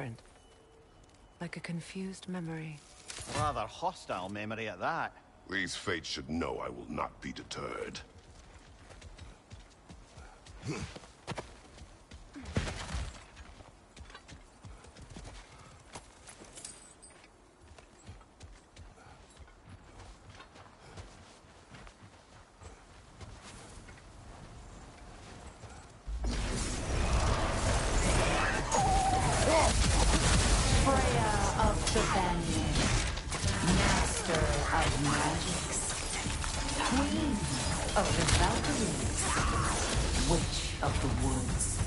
different. Like a confused memory. Rather hostile memory at that. These fates should know I will not be deterred. Of the Valkyries, Witch of the Woods,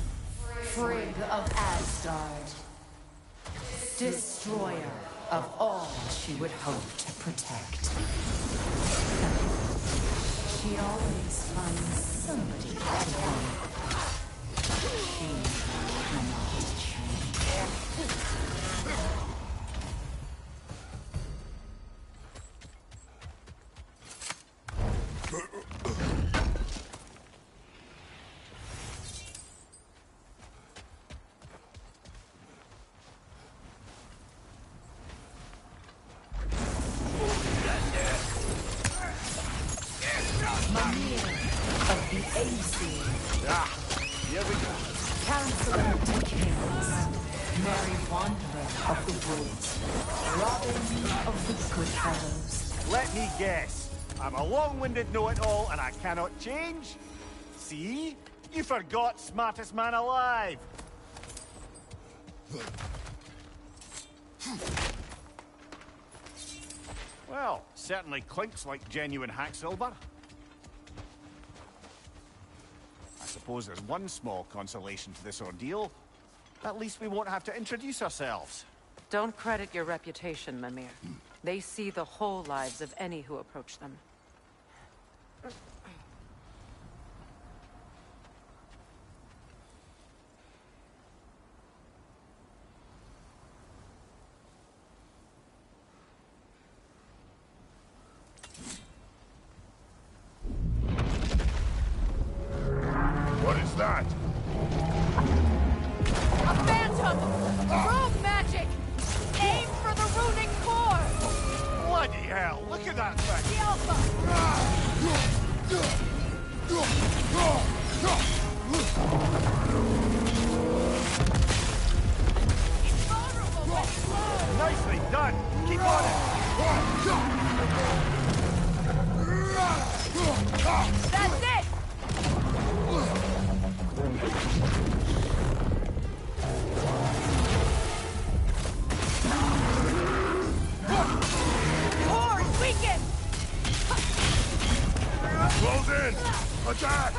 Frigg of Asgard, Destroyer of all she would hope to protect. She always finds somebody to harm. She cannot change. Let me guess. I'm a long-winded know-it-all and I cannot change? See? You forgot smartest man alive! Well, certainly clinks like genuine hack silver. I suppose there's one small consolation to this ordeal. At least we won't have to introduce ourselves. Don't credit your reputation, Mimir. They see the whole lives of any who approach them. What is that? A phantom! Rogue magic! Aim for the runing core! Bloody hell, look at that thing! The Alpha! Invulnerable when slow! Nicely done! Keep on it! That's it! Core is weakened! Close in! Attack!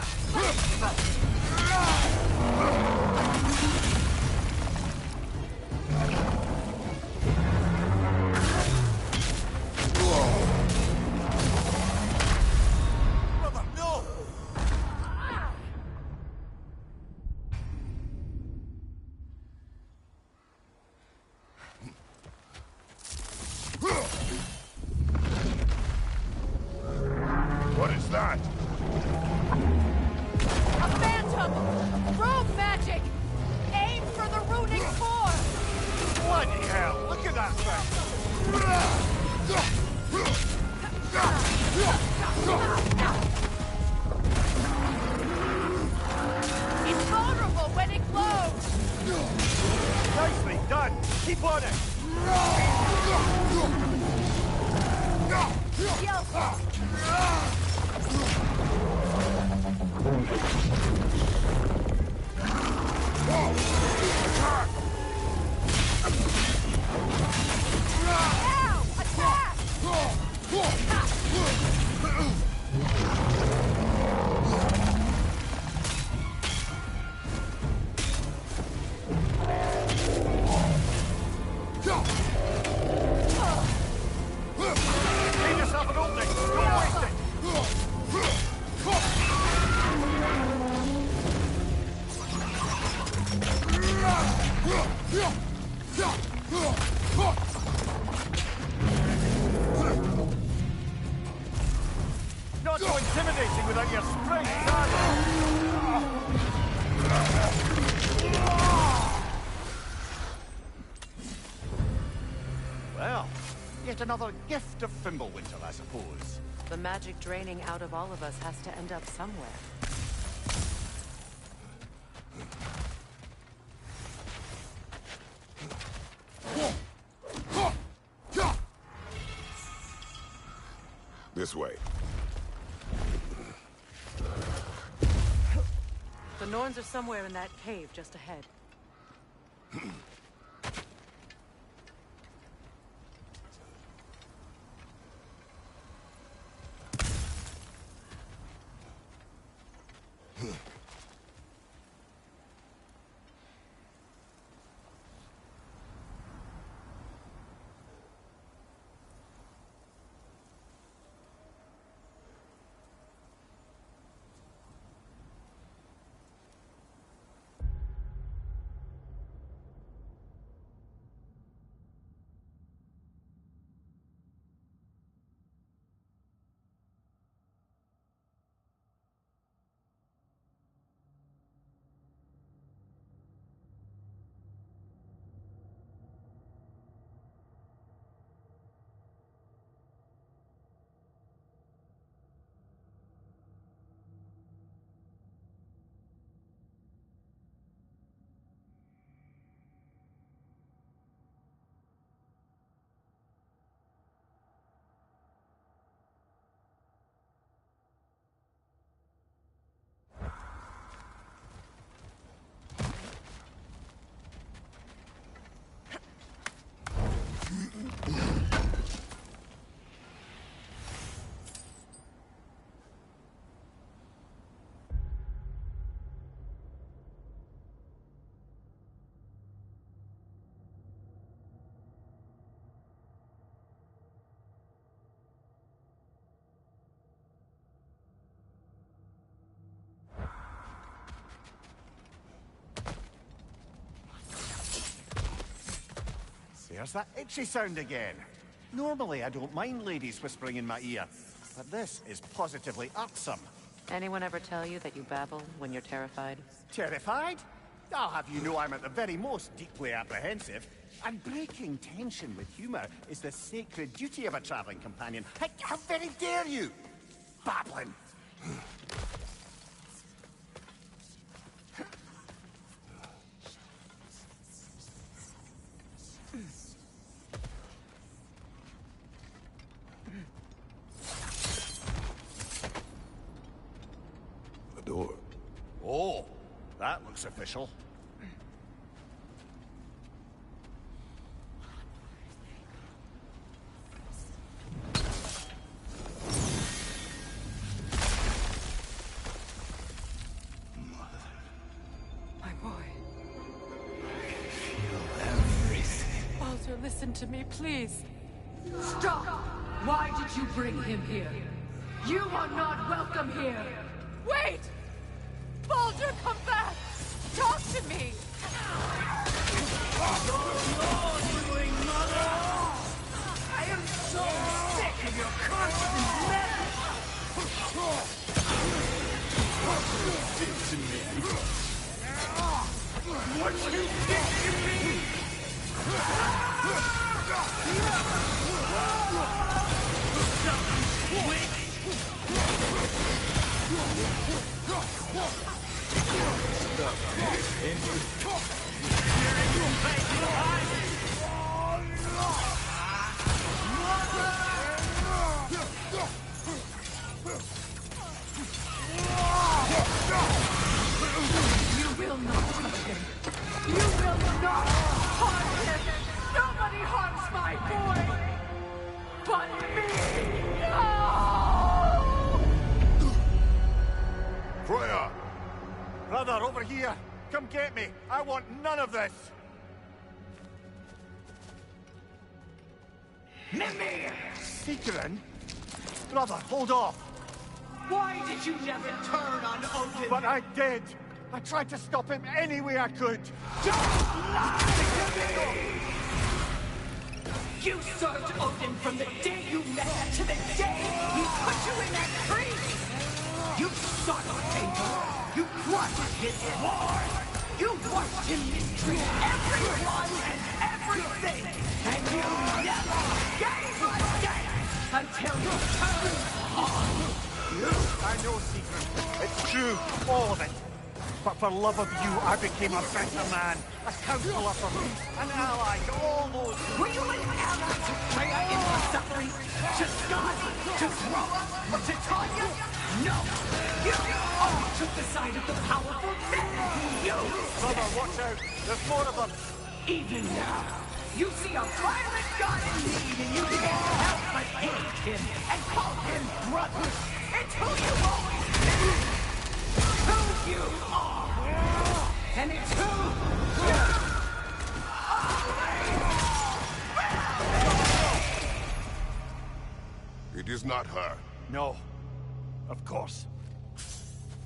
What is that? A phantom! Rogue magic! Aim for the runing core! Bloody hell, look at that thing! Invulnerable when it glows! Nicely done! Keep on it! The Alpha! Attack! Ow! Attack! Leave yourself an opening! Don't waste it! Not so intimidating without your strength, Well, yet another gift of Fimbulwinter, I suppose. The magic draining out of all of us has to end up somewhere. This way. The Norns are somewhere in that cave just ahead. There's that itchy sound again. Normally, I don't mind ladies whispering in my ear, but this is positively irksome. Anyone ever tell you that you babble when you're terrified? Terrified? I'll have you know I'm at the very most deeply apprehensive. And breaking tension with humor is the sacred duty of a traveling companion. How very dare you? Babbling. Door. Oh, that looks official. My boy. Feel everything. Baldur, listen to me, please. Stop! Why did you bring him here? You are not welcome here! Wait! Baldur, come back! Talk to me! I am so sick of your constant what you did to me! You will not touch him! You will not harm him! Nobody harms my boy! But me! No! Freya! Brother, over here! Come get me! I want none of this! Mimir! Seekerin? Brother, hold off! Why did you never turn on Odin? But I did! I tried to stop him any way I could! Don't lie to me! You served Odin from the day you met him to the day he put you in that tree! You sought favor! You crushed his war! You watched him mistreat everyone and everything! And you never for love of you, I became a better man. A counselor for peace, an ally to all those who... Were you an ally to Freya in her suffering? To Scott? To Groa? Or to Tanya? No! You all took the side of the powerful, then you! Brother, watch out. There's more of them. Even now, you see a violent god in need and you can't help but hate him and call him brother. It's who you always been. Who you are. And it's who you are. It is not her. No. Of course.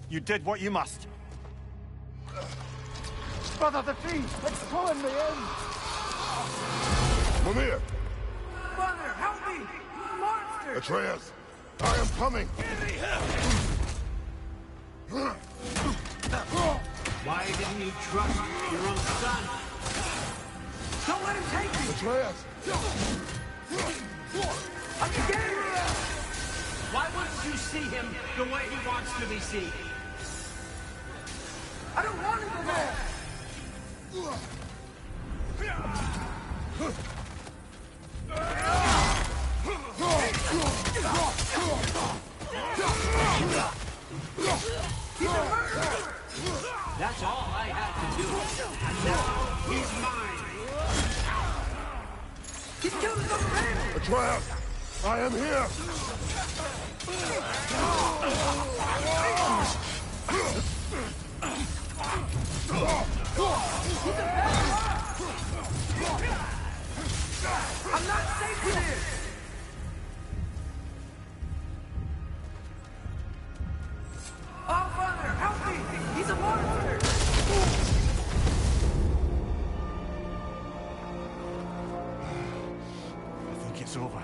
You did what you must. Brother, the tree! It's pulling me in! Mimir! Mother, help me! Monster! Atreus! I am coming! Why didn't you trust your own son? Don't let him take me! Atreus! I'm scared! Why wouldn't you see him the way he wants to be seen? I don't want to go there! That's all I had to do. And now he's mine. He's killing the man! Atreus! I am here! I'm not safe with him! Oh, Father, help me! He's a monster! I think it's over.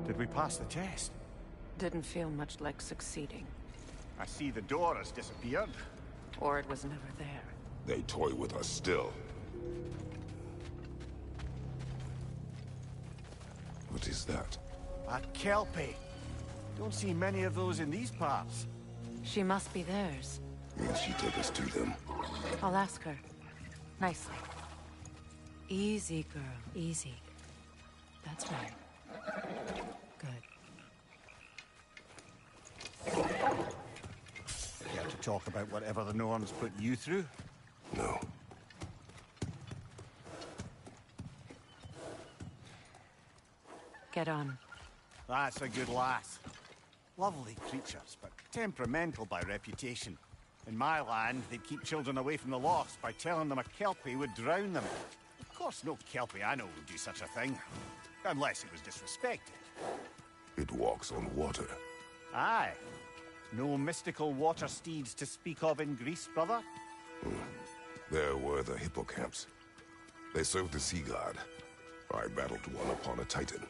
Did we pass the test? Didn't feel much like succeeding. I see the door has disappeared. Or it was never there. They toy with us still. What is that? A Kelpie. Don't see many of those in these parts. She must be theirs. Will she take us to them? I'll ask her. Nicely. Easy, girl. Easy. That's right. Good. Care to talk about whatever the Norns put you through? No. Get on. That's a good lass. Lovely creatures, but temperamental by reputation. In my land, they'd keep children away from the lost by telling them a Kelpie would drown them. Of course, no Kelpie I know would do such a thing. Unless it was disrespected. It walks on water. Aye. No mystical water steeds to speak of in Greece, brother? There were the hippocamps. They served the sea god. I battled one upon a titan.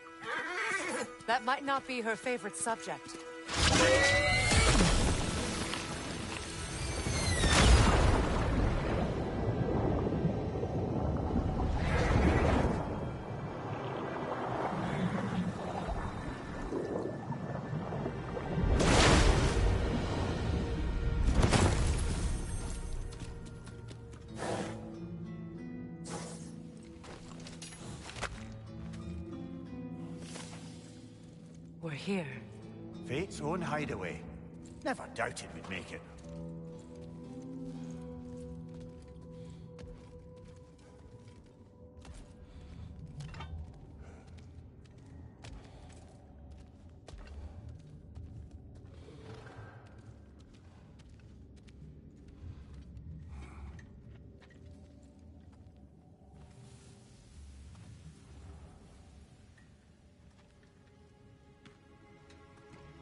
That might not be her favorite subject. We're here. Fate's own hideaway. Never doubted we'd make it.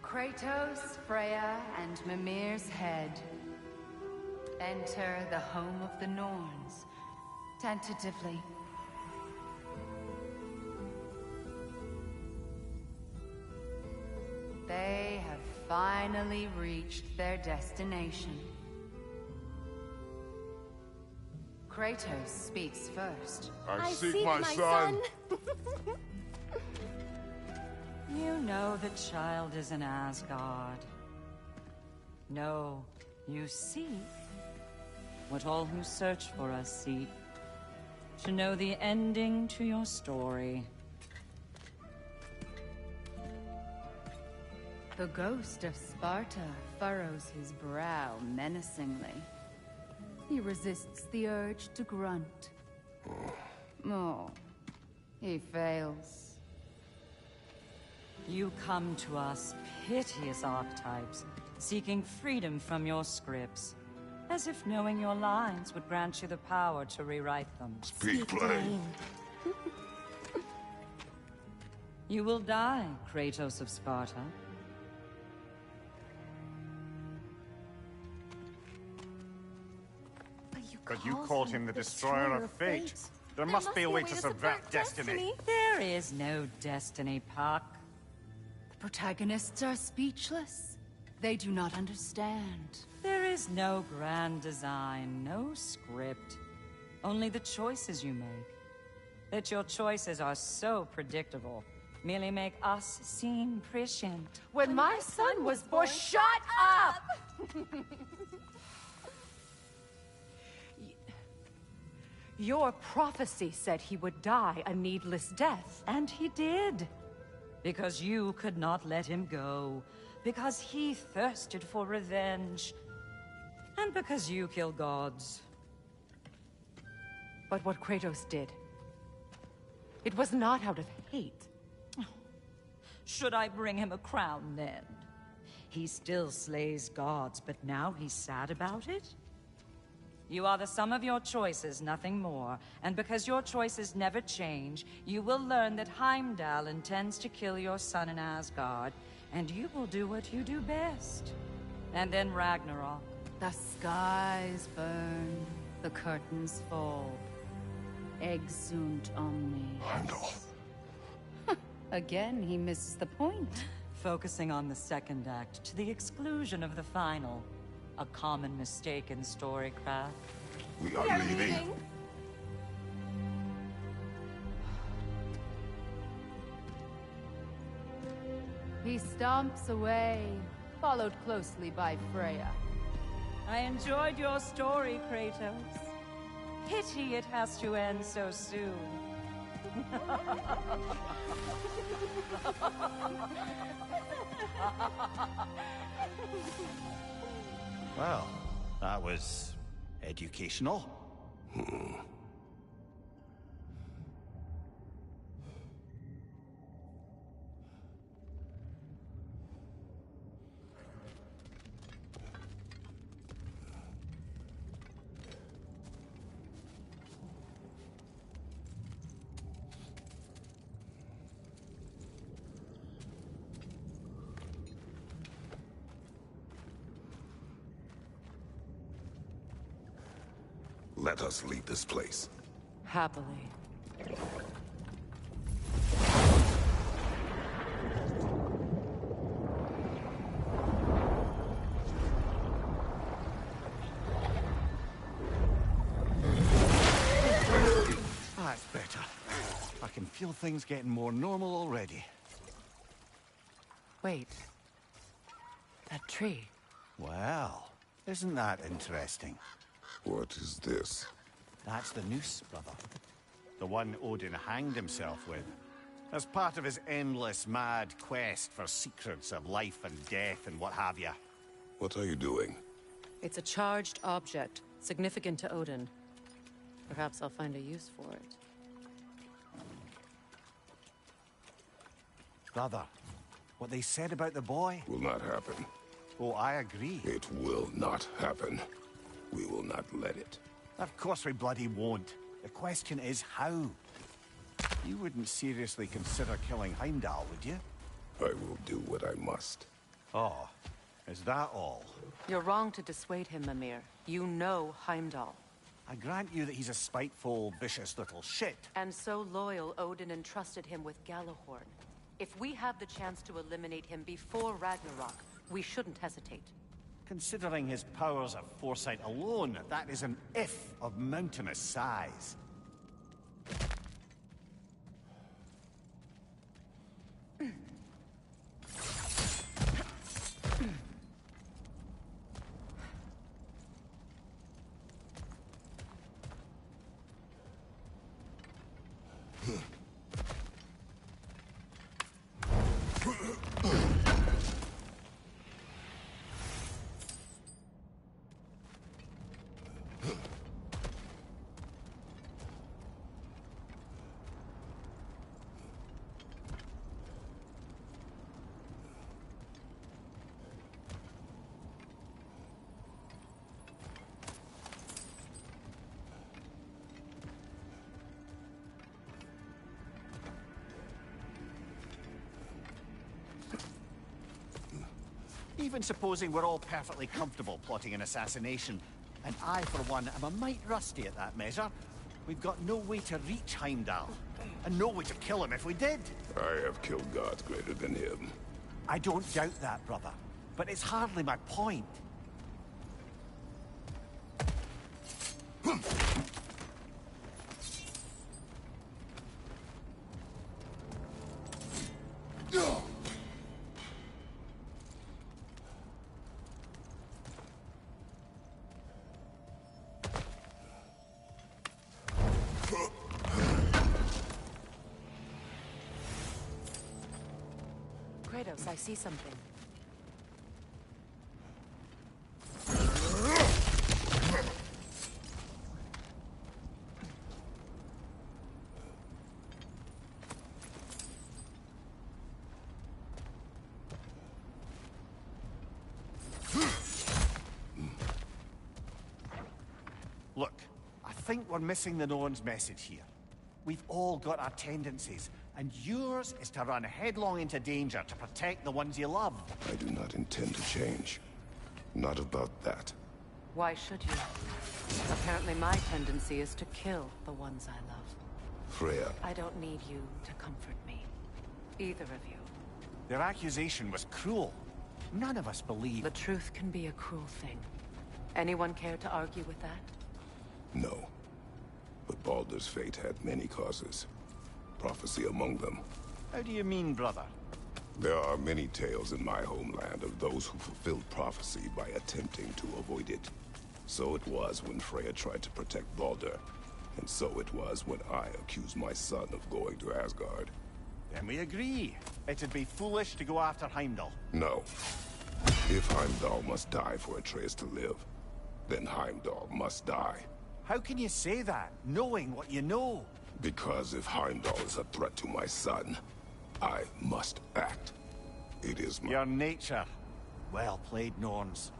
Kratos, Freya, and Mimir's head. Enter the home of the Norns, tentatively. They have finally reached their destination. Kratos speaks first. I seek my son. You know the child is in Asgard. No, you seek what all who search for us seek. To know the ending to your story. The ghost of Sparta furrows his brow menacingly. He resists the urge to grunt. Oh, he fails. You come to us, piteous archetypes, seeking freedom from your scripts. As if knowing your lines would grant you the power to rewrite them. Speak plain. You will die, Kratos of Sparta. But you called him the Destroyer of Fate. There must be a way to subvert destiny. There is no destiny, Puck. The protagonists are speechless. They do not understand. There is no grand design, no script. Only the choices you make. That your choices are so predictable merely make us seem prescient. When my son was born, shut up! Your prophecy said he would die a needless death. And he did. Because you could not let him go. Because he thirsted for revenge. And because you kill gods. But what Kratos did, it was not out of hate. Should I bring him a crown then? He still slays gods, but now he's sad about it? You are the sum of your choices, nothing more. And because your choices never change, you will learn that Heimdall intends to kill your son in Asgard, and you will do what you do best. And then Ragnarok. The skies burn, the curtains fall. Exunt omnes. Heimdall. Again, he misses the point. Focusing on the second act to the exclusion of the final. A common mistake in storycraft. We are leaving. He stomps away, followed closely by Freya. I enjoyed your story, Kratos. Pity it has to end so soon. Well, that was educational. Let us leave this place. Happily. That's better. I can feel things getting more normal already. Wait. That tree. Well, isn't that interesting? What is this? That's the noose, brother. The one Odin hanged himself with. As part of his endless, mad quest for secrets of life and death and what have you. What are you doing? It's a charged object, significant to Odin. Perhaps I'll find a use for it. Brother, what they said about the boy? Will not happen. Oh, I agree. It will not happen. We will not let it. Of course we bloody won't. The question is how. You wouldn't seriously consider killing Heimdall, would you? I will do what I must. Oh, is that all? You're wrong to dissuade him, Mimir. You know Heimdall. I grant you that he's a spiteful, vicious little shit. And so loyal, Odin entrusted him with Galahorn. If we have the chance to eliminate him before Ragnarok, we shouldn't hesitate. Considering his powers of foresight alone, that is an if of mountainous size. Even supposing we're all perfectly comfortable plotting an assassination, and I, for one, am a mite rusty at that measure, we've got no way to reach Heimdall, and no way to kill him if we did. I have killed gods greater than him. I don't doubt that, brother, but it's hardly my point. Kratos, I see something. Look, I think we're missing the Norn's message here. We've all got our tendencies, and yours is to run headlong into danger to protect the ones you love. I do not intend to change. Not about that. Why should you? Apparently my tendency is to kill the ones I love. Freya, I don't need you to comfort me. Either of you. Their accusation was cruel. None of us believe. The truth can be a cruel thing. Anyone care to argue with that? no. But Baldur's fate had many causes. Prophecy among them. How do you mean, brother? There are many tales in my homeland of those who fulfilled prophecy by attempting to avoid it. So it was when Freya tried to protect Baldur. And so it was when I accused my son of going to Asgard. Then we agree. It'd be foolish to go after Heimdall. No. If Heimdall must die for Atreus to live, then Heimdall must die. How can you say that, knowing what you know? Because if Heimdall is a threat to my son, I must act. It is my... Your nature. Well played, Norns.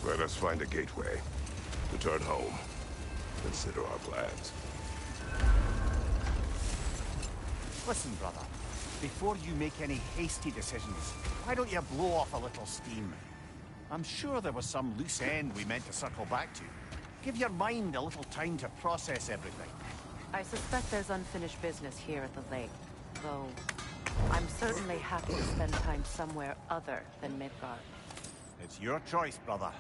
Let us find a gateway. Return home. Consider our plans. Listen, brother. Before you make any hasty decisions, why don't you blow off a little steam? I'm sure there was some loose end we meant to circle back to. Give your mind a little time to process everything. I suspect there's unfinished business here at the lake, though I'm certainly happy to spend time somewhere other than Midgard. It's your choice, brother.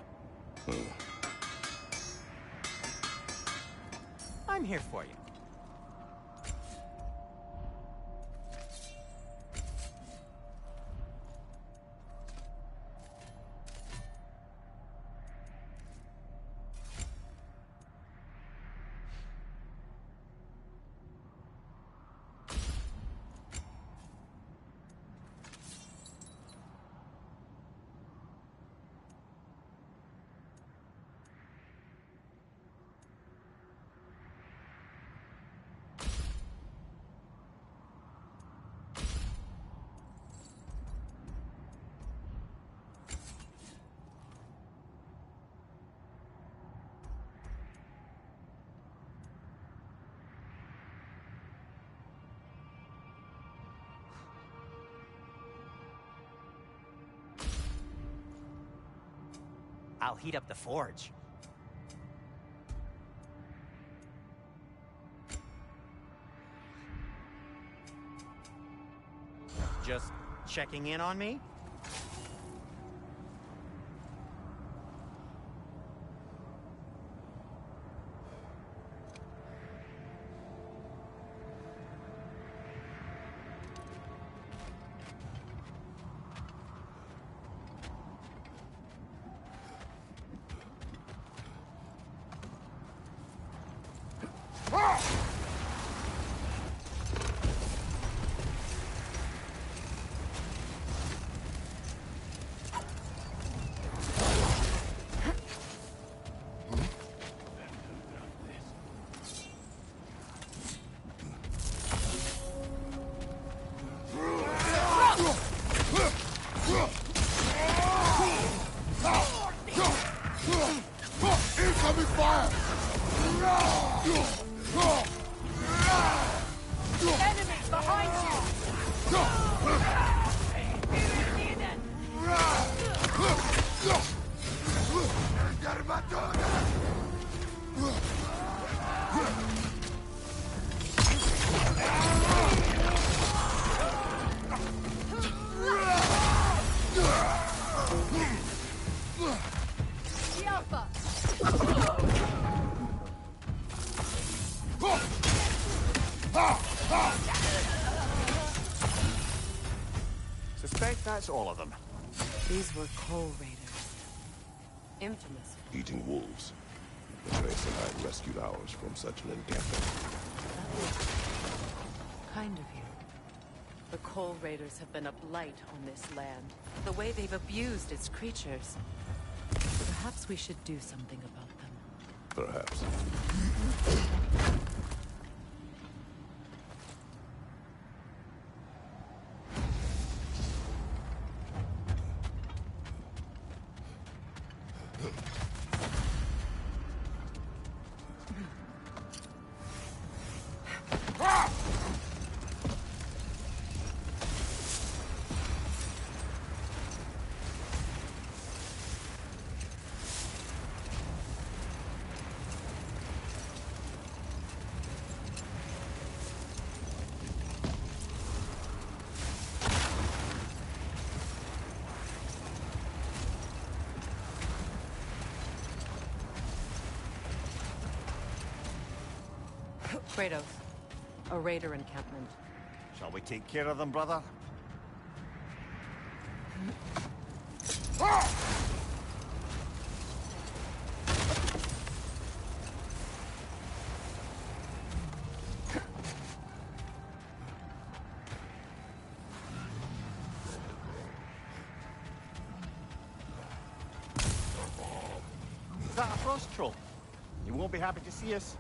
I'm here for you. I'll heat up the forge. Just checking in on me? Incoming fire! Enemies behind you! Alpha! Suspect that's all of them. These were Coal Raiders. Infamous. Eating wolves. Trace and I rescued ours from such an encampment. Kind of you. The Coal Raiders have been a blight on this land. The way they've abused its creatures. Perhaps we should do something about them. Perhaps. Kratos. A raider encampment. Shall we take care of them, brother? Is that a frost troll? You won't be happy to see us.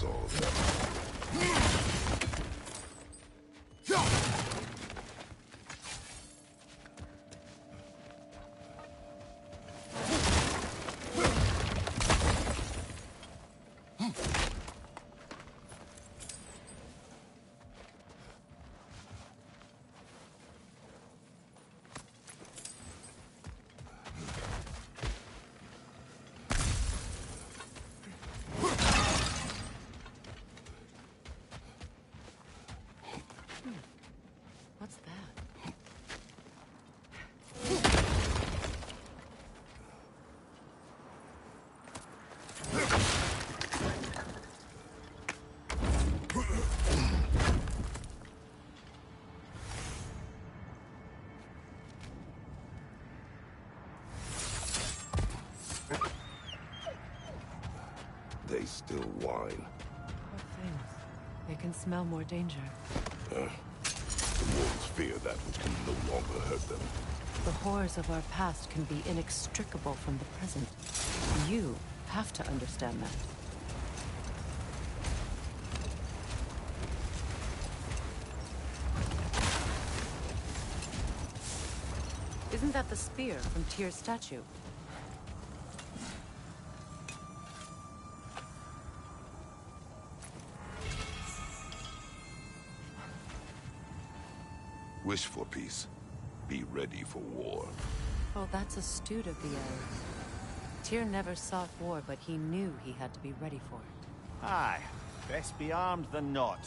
was all that. What's that? They still whine. Poor things. They can smell more danger. The wolves fear that which can no longer hurt them. The horrors of our past can be inextricable from the present. You have to understand that. Isn't that the spear from Tyr's statue? Wish for peace. Be ready for war. Oh, that's astute of the elves. Tyr never sought war, but he knew he had to be ready for it. Aye, best be armed than not.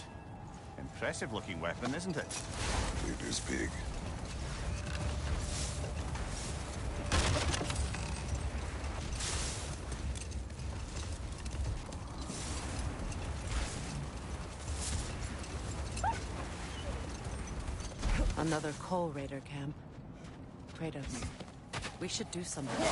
Impressive-looking weapon, isn't it? It is big. Another Coal Raider camp. Kratos, we should do something.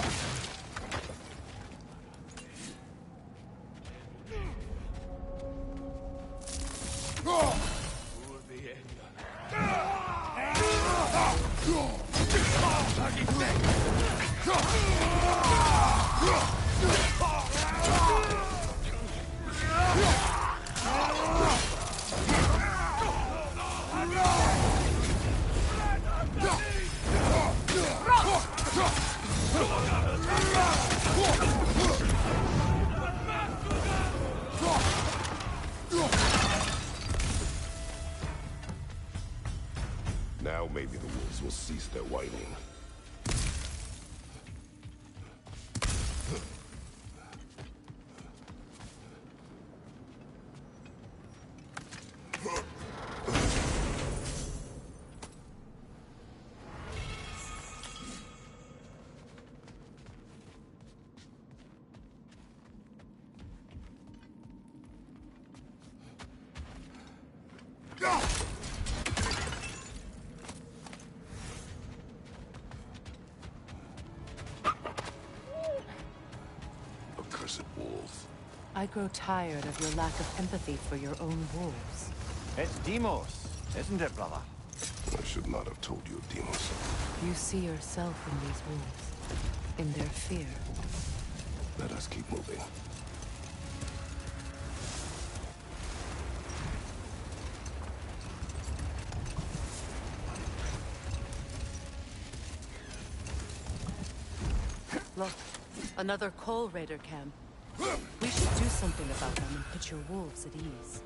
Now maybe the wolves will cease their whining. Accursed wolves. I grow tired of your lack of empathy for your own wolves. It's Deimos, isn't it, brother? I should not have told you of Deimos. You see yourself in these wolves, in their fear. Let us keep moving. Look, another Coal Raider camp. We should do something about them and put your wolves at ease.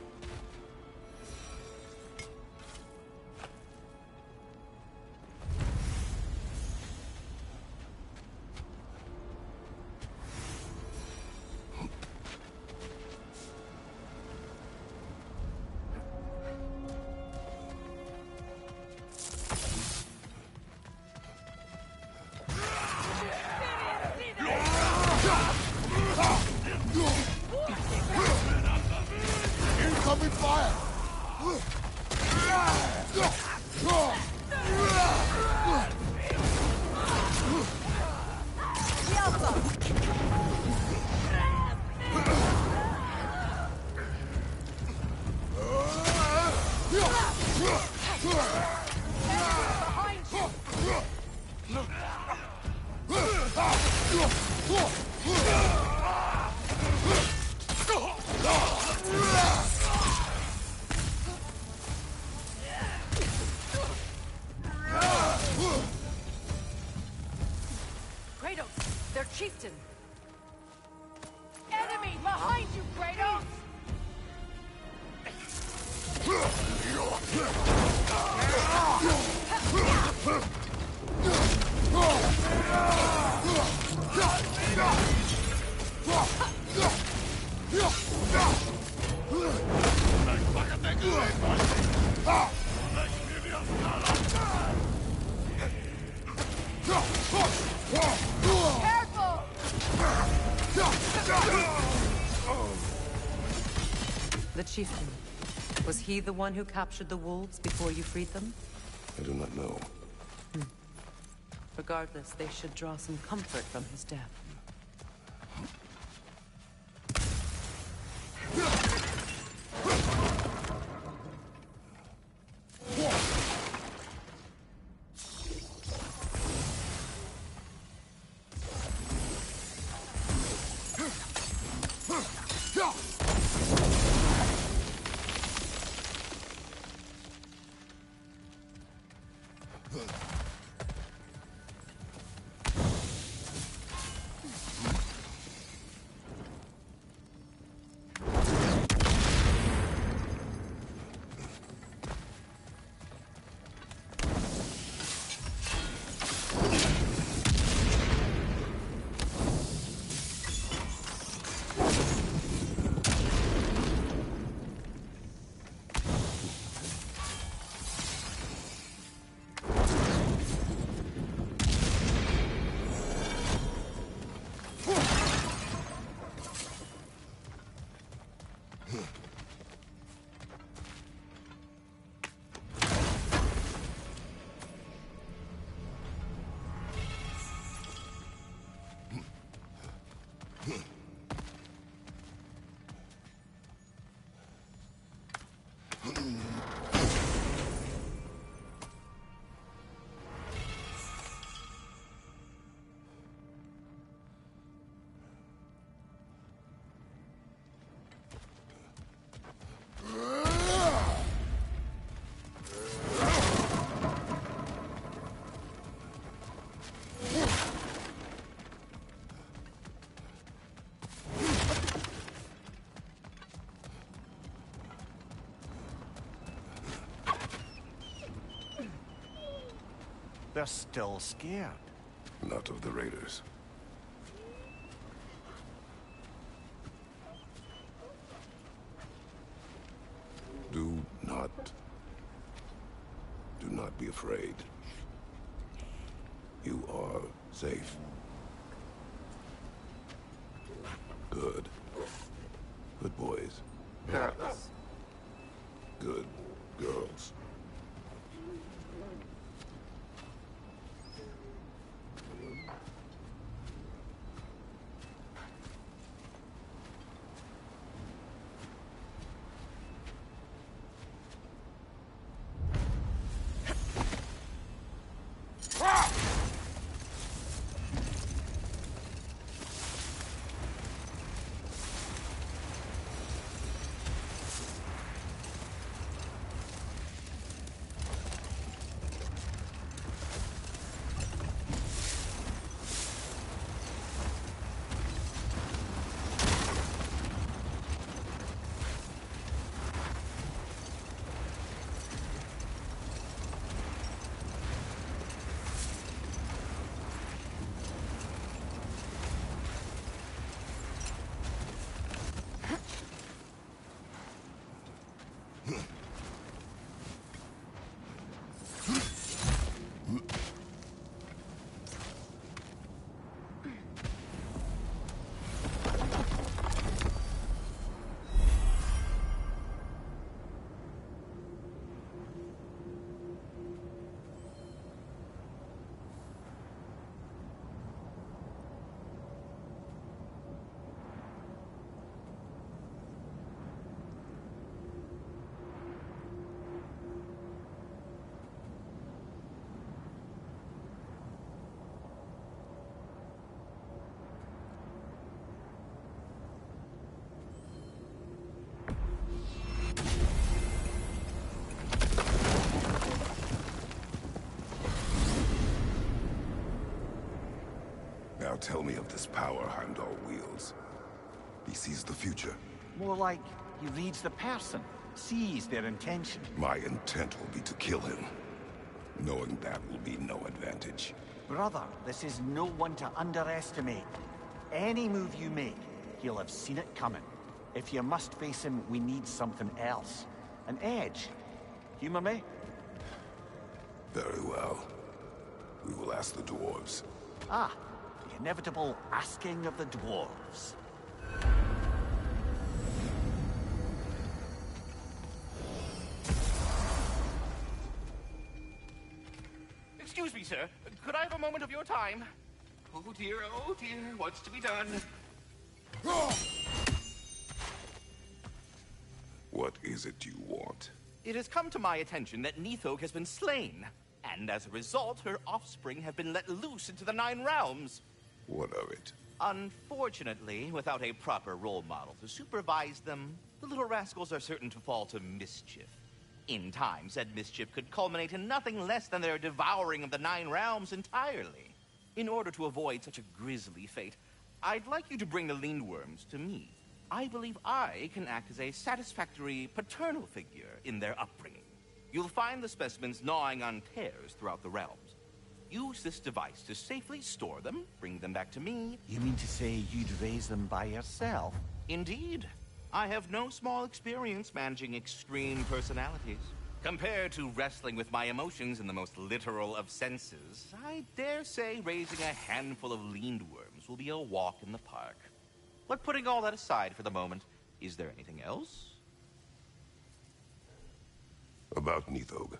Incoming fire! The chieftain. Was he the one who captured the wolves before you freed them? I do not know. Regardless, they should draw some comfort from his death. They're still scared. Not of the raiders. Do not be afraid. You are safe. Good. Good boys. Kratos. Good girls. Now tell me of this power Heimdall wields. He sees the future. More like he reads the person, sees their intention. My intent will be to kill him. Knowing that will be no advantage. Brother, this is no one to underestimate. Any move you make, he'll have seen it coming. If you must face him, we need something else. An edge. Humor me? Very well. We will ask the dwarves. Ah, the inevitable asking of the dwarves. Excuse me, sir. Could I have a moment of your time? Oh dear, what's to be done? What is it you want? It has come to my attention that Nithog has been slain, and as a result, her offspring have been let loose into the Nine Realms. What of it? Unfortunately, without a proper role model to supervise them, the little rascals are certain to fall to mischief. In time, said mischief could culminate in nothing less than their devouring of the Nine Realms entirely. In order to avoid such a grisly fate, I'd like you to bring the Lindworms to me. I believe I can act as a satisfactory paternal figure in their upbringing. You'll find the specimens gnawing on tears throughout the realms. Use this device to safely store them, bring them back to me. You mean to say you'd raise them by yourself? Indeed. I have no small experience managing extreme personalities. Compared to wrestling with my emotions in the most literal of senses, I dare say raising a handful of Lindworms will be a walk in the park. But putting all that aside for the moment, is there anything else? About Nithog.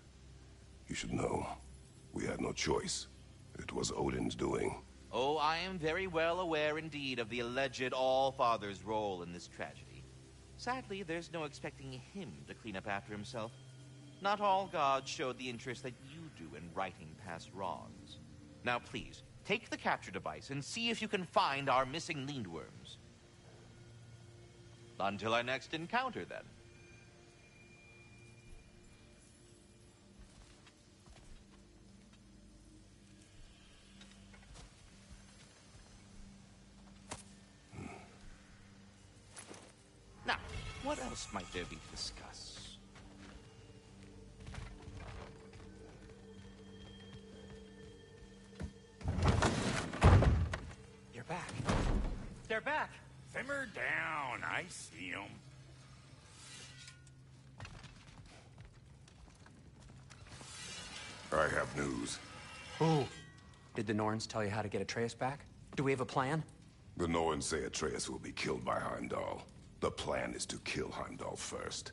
You should know. We had no choice. It was Odin's doing. Oh, I am very well aware indeed of the alleged All-Father's role in this tragedy. Sadly, there's no expecting him to clean up after himself. Not all gods showed the interest that you do in righting past wrongs. Now please, take the capture device and see if you can find our missing Lindworms. Until our next encounter, then. Now, what else might there be to discuss? You're back. They're back. Simmer down. I see them. I have news. Ooh. Did the Norns tell you how to get Atreus back? Do we have a plan? The Norns say Atreus will be killed by Heimdall. The plan is to kill Heimdall first.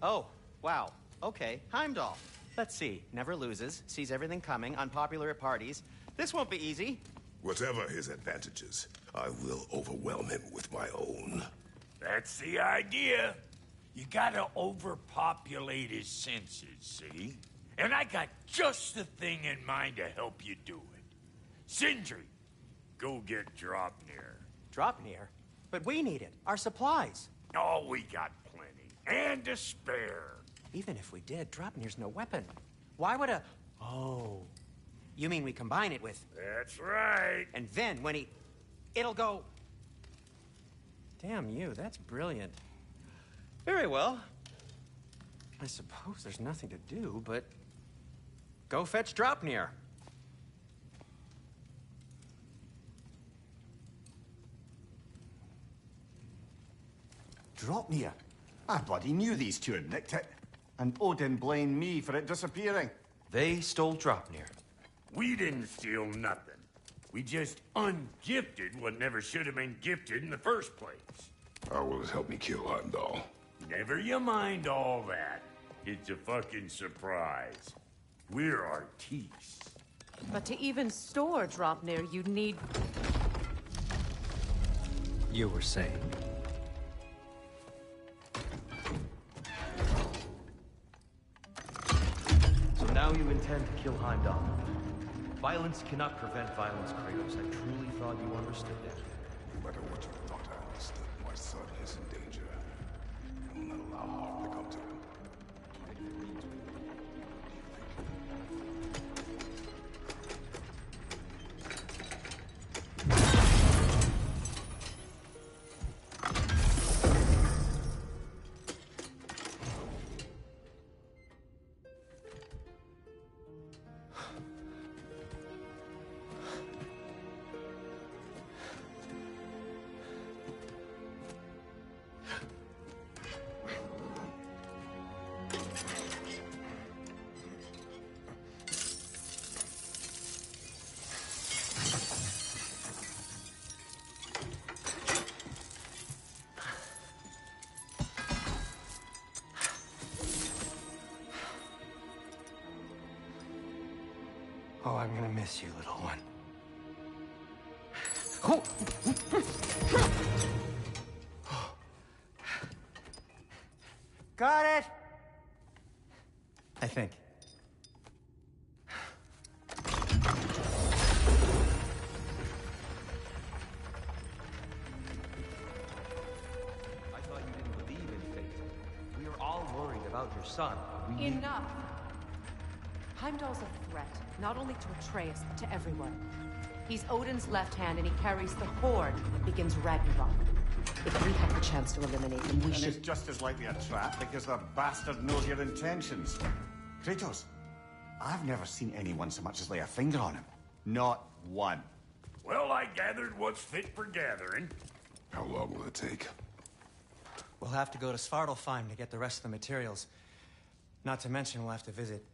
Oh, wow. Okay, Heimdall. Let's see. Never loses, sees everything coming, unpopular at parties. This won't be easy. Whatever his advantages, I will overwhelm him with my own. That's the idea. You gotta overpopulate his senses, see? And I got just the thing in mind to help you do it. Sindri, go get Dropnir. Dropnir? But we need it. Our supplies. Oh, we got plenty. And to spare. Even if we did, Dropnir's no weapon. Why would a... Oh. You mean we combine it with... That's right. And then when he... It'll go... Damn you, that's brilliant. Very well. I suppose there's nothing to do, but... Go fetch Dropnir. Dropnir? I bloody knew these two had nicked it. And Odin blamed me for it disappearing. They stole Dropnir. We didn't steal nothing. We just ungifted what never should have been gifted in the first place. How will it help me kill Heimdall? Never you mind all that. It's a fucking surprise. We're artistes. But to even store Dropnir, you'd need... You were saying? So now you intend to kill Heimdall. Violence cannot prevent violence, Kratos. I truly thought you understood that. No matter what you thought I understood, my son is in danger. I will not allow harm to come to him. I'm gonna miss you, little one. Got it! I think. I thought you didn't believe in fate. We are all worried about your son. We need... Enough! Heimdall's a threat, not only to Atreus, but to everyone. He's Odin's left hand, and he carries the horde that begins Ragnarok. If we have the chance to eliminate him, we should... And it's just as likely a trap because the bastard knows your intentions. Kratos, I've never seen anyone so much as lay a finger on him. Not one. Well, I gathered what's fit for gathering. How long will it take? We'll have to go to Svartalfheim to get the rest of the materials. Not to mention we'll have to visit...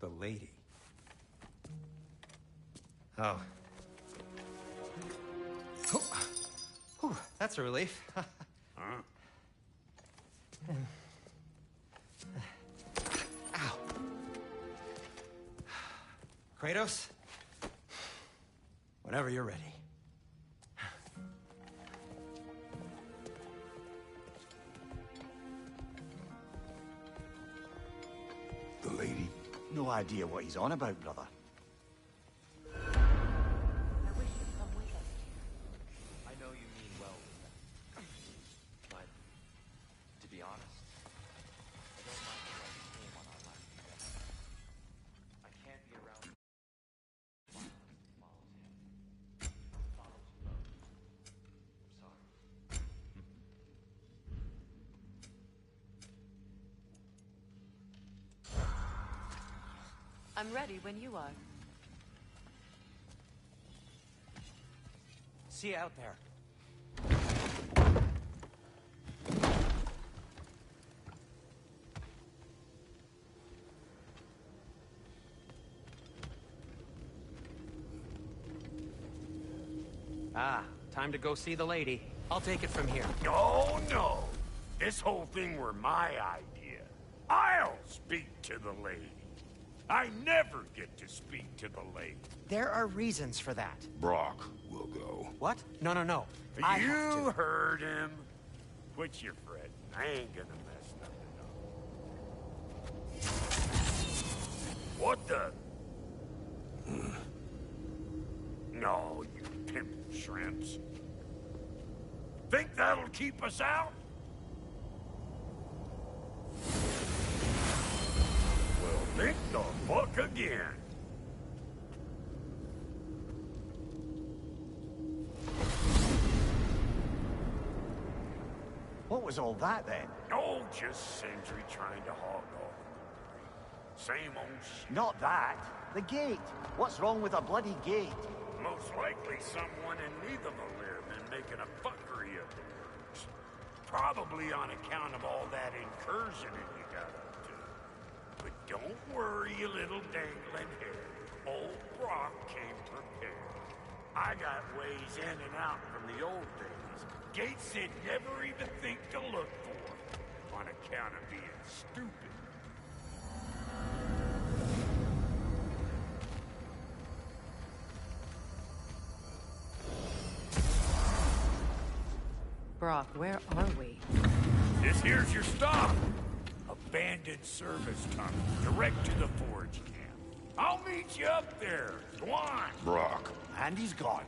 the lady. Oh. Whew, that's a relief. Ow. Kratos? Whenever you're ready. The lady? No idea what he's on about, brother. I wish you'd come with us. I know you mean well with them. But, to be honest, I don't mind the way you came on our last together. I can't be around violence that follows him. Follows you both. I'm sorry. I'm ready when you are. See you out there. Ah, time to go see the lady. I'll take it from here. Oh, no. This whole thing were my idea. I'll speak to the lady. I never get to speak to the lady. There are reasons for that. Brock will go. What? No. You heard him. Quit your fretting. I ain't gonna mess nothing up. What the? No, you pimp shrimps. Think that'll keep us out? Well, think the fuck again. What was all that, then? Oh, just Sindri trying to hog all the glory. Same old shit. Not that. The gate. What's wrong with a bloody gate? Most likely someone in Nidavellir been making a fuckery of the works. Probably on account of all that incursioning you got up to. But don't worry, you little dangling hair. Old Brock came prepared. I got ways in and out from the old days. Gates they'd never even think to look for, on account of being stupid. Brock, where are we? This here's your stop. Abandoned service tunnel, direct to the forge camp. I'll meet you up there. Go on. Brock. And he's gone.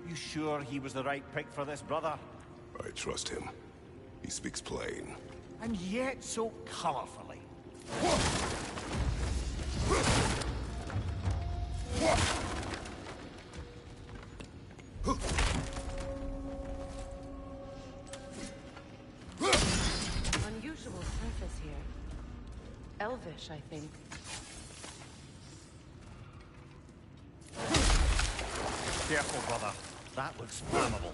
You sure he was the right pick for this, brother? I trust him. He speaks plain. And yet so colorfully. Unusual surface here. Elvish, I think. Careful, brother. That looks flammable.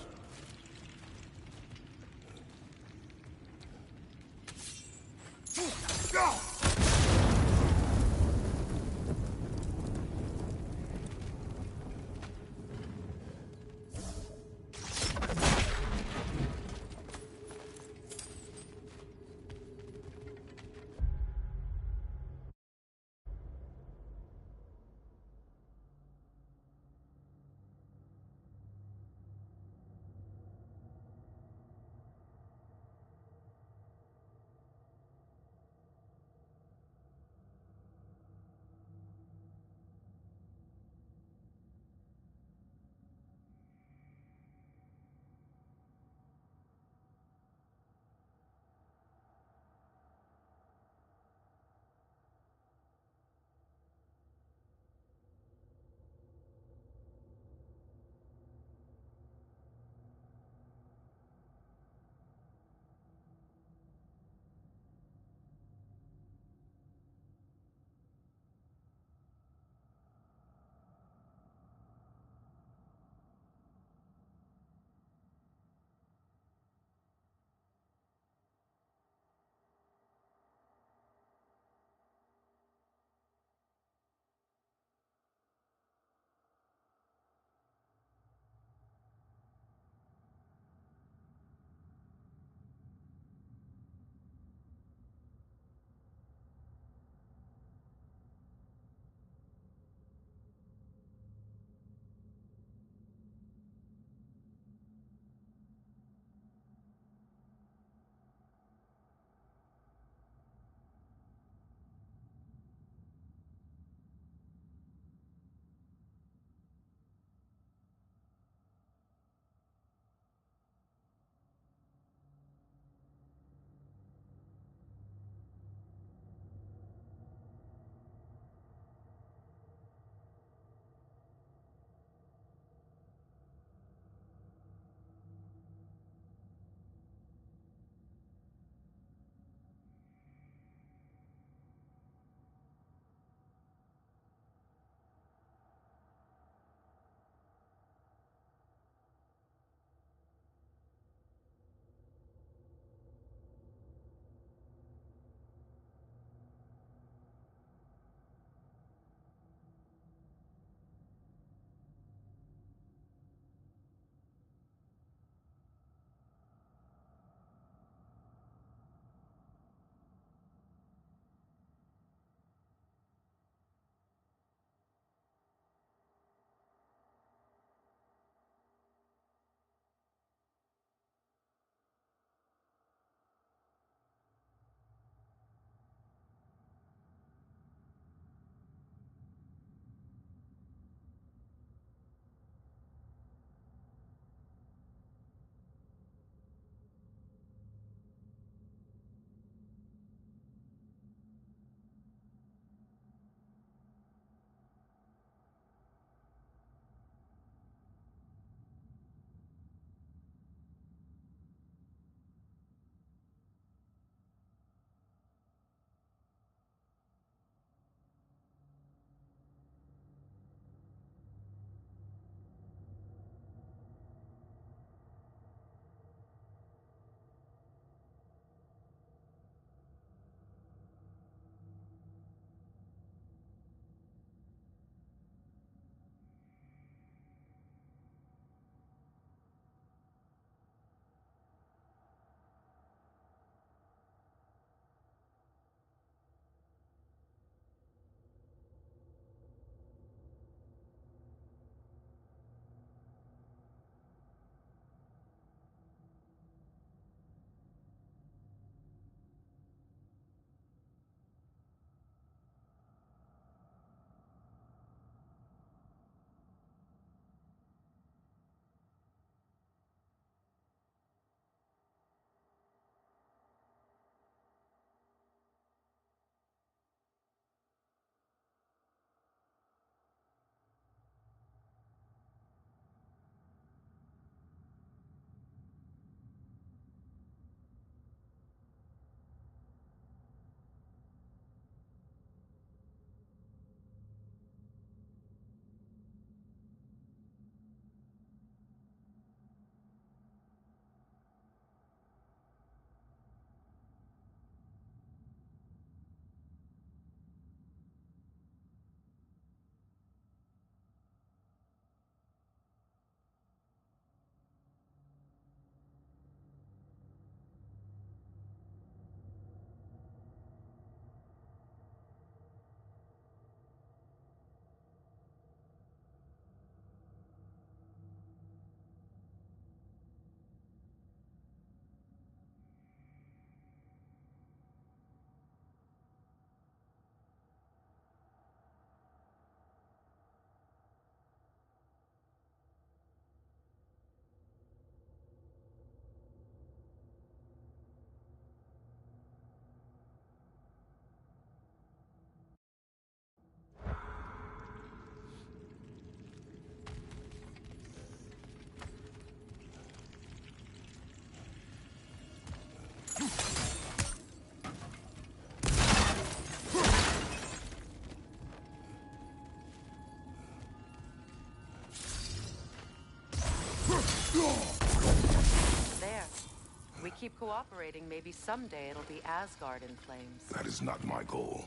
keep cooperating, maybe someday it'll be Asgard in flames. That is not my goal.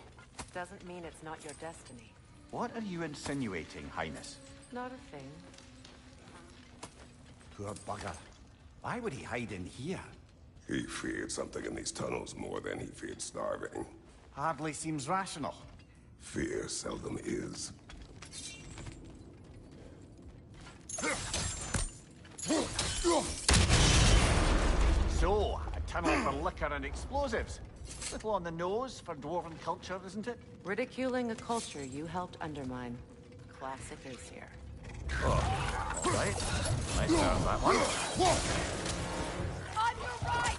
Doesn't mean it's not your destiny. What are you insinuating, Highness? Not a thing. Poor bugger. Why would he hide in here? He feared something in these tunnels more than he feared starving. Hardly seems rational. Fear seldom is. So, a tunnel for liquor and explosives. Little on the nose for dwarven culture, isn't it? Ridiculing a culture you helped undermine. Classic Ace here. Oh, all right. Let's have that one. On your right!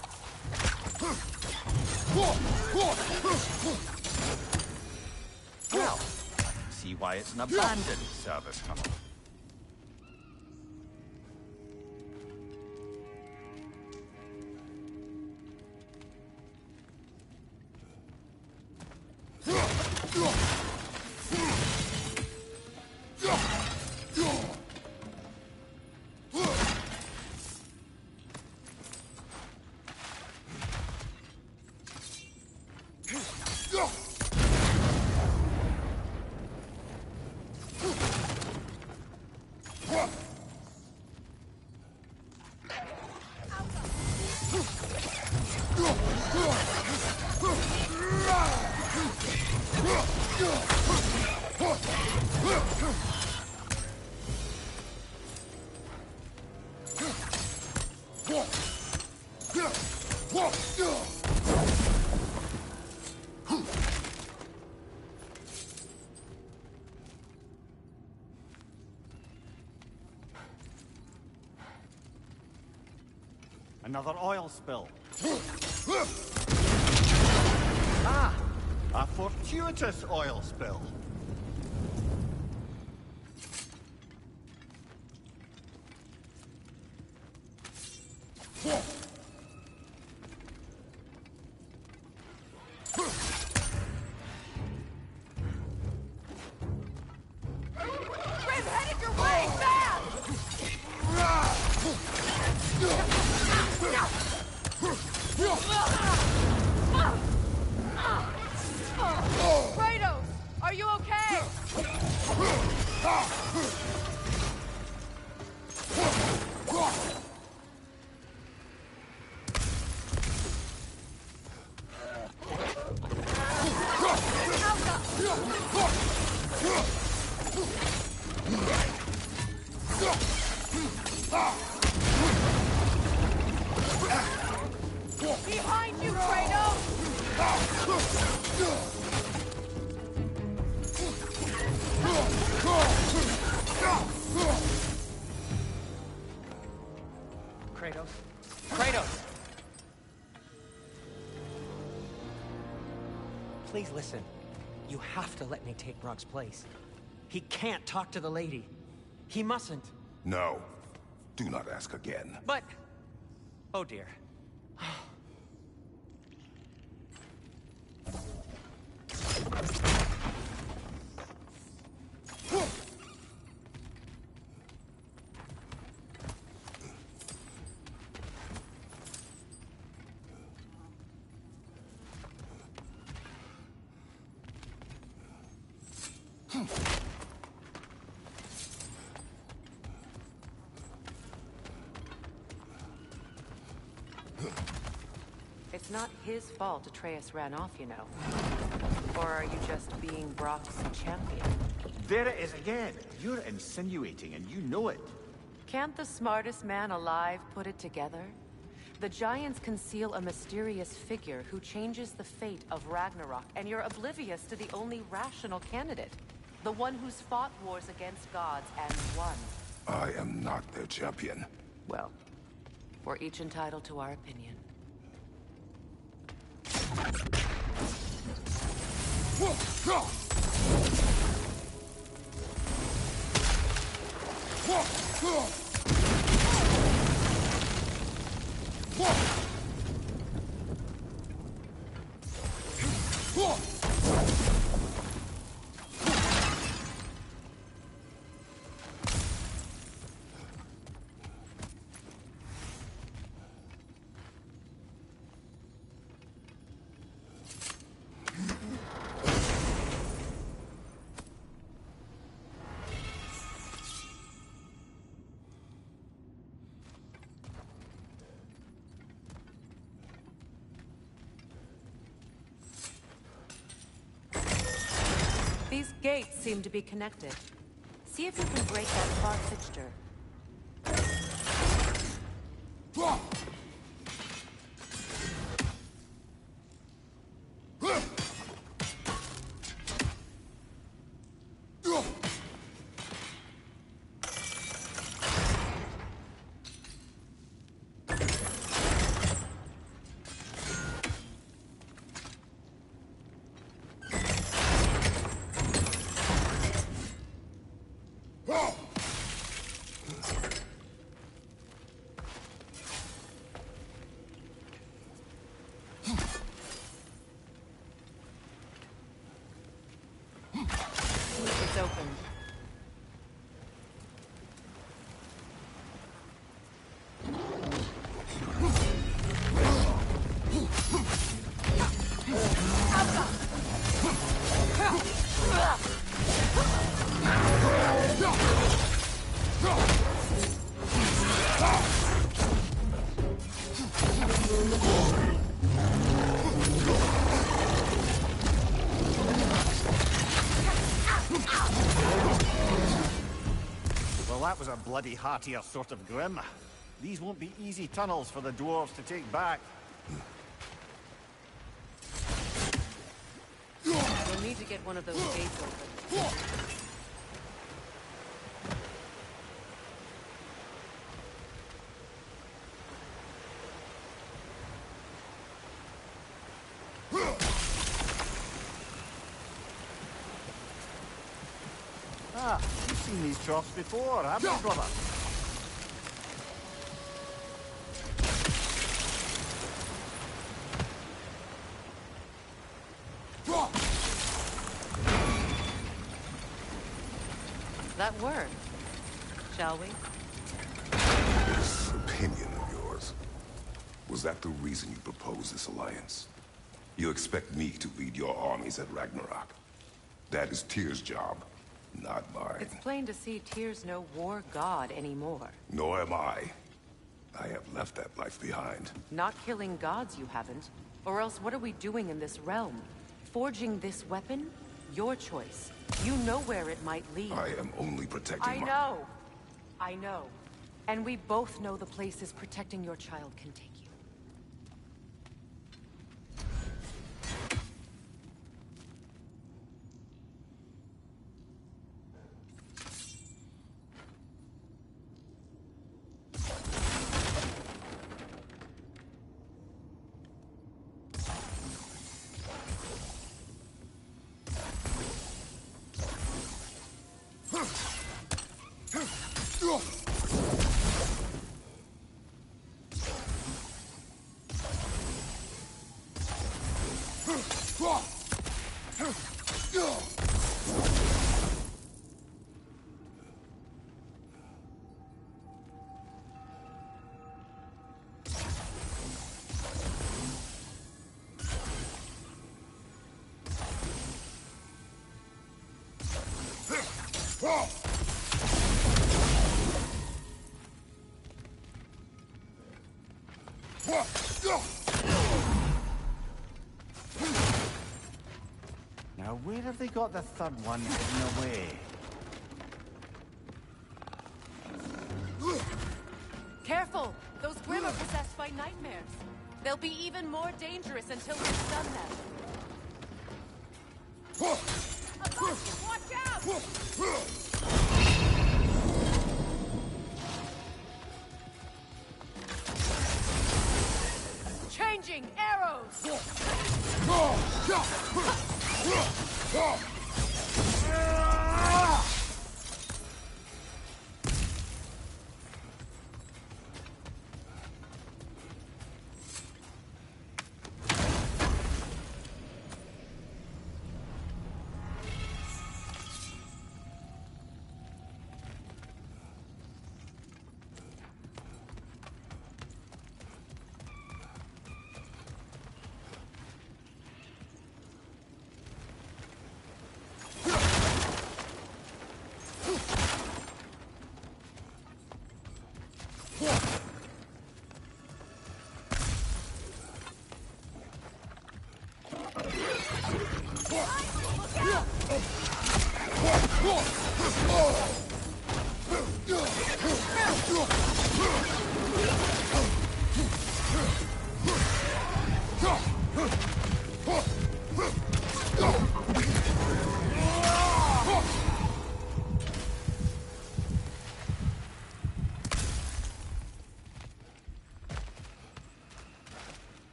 Well, I can see why it's an abandoned service tunnel. Another oil spill. Ah! A fortuitous oil spill. Grim, headed your way, fast! Kratos, are you okay? Behind you, Kratos! Kratos? Kratos! Please listen. You have to let me take Brock's place. He can't talk to the lady. He mustn't. No. Do not ask again. But... Oh dear. It's not his fault Atreus ran off, you know. Or are you just being Brock's champion? There it is again. You're insinuating and you know it. Can't the smartest man alive put it together? The Giants conceal a mysterious figure who changes the fate of Ragnarok, and you're oblivious to the only rational candidate. The one who's fought wars against gods and won. I am not their champion. Well, we're each entitled to our opinion. Gates seem to be connected. See if you can break that far fixture. It's open. Well, that was a bloody heartier sort of grim. These won't be easy tunnels for the dwarves to take back. We'll need to get one of those gates open. Ah, you've seen these troughs before, haven't you, brother? That worked. Shall we? This opinion of yours, was that the reason you proposed this alliance? You expect me to lead your armies at Ragnarok? That is Tyr's job, not mine. It's plain to see Tyr's no war god anymore. Nor am I. I have left that life behind. Not killing gods, you haven't. Or else what are we doing in this realm? Forging this weapon? Your choice. You know where it might lead. I am only protecting I know. I know. And we both know the places protecting your child can take you. Now, where have they got the third one hidden away? Careful! Those Grimm are possessed by nightmares. They'll be even more dangerous until we've stun them. Watch out! Changing arrows!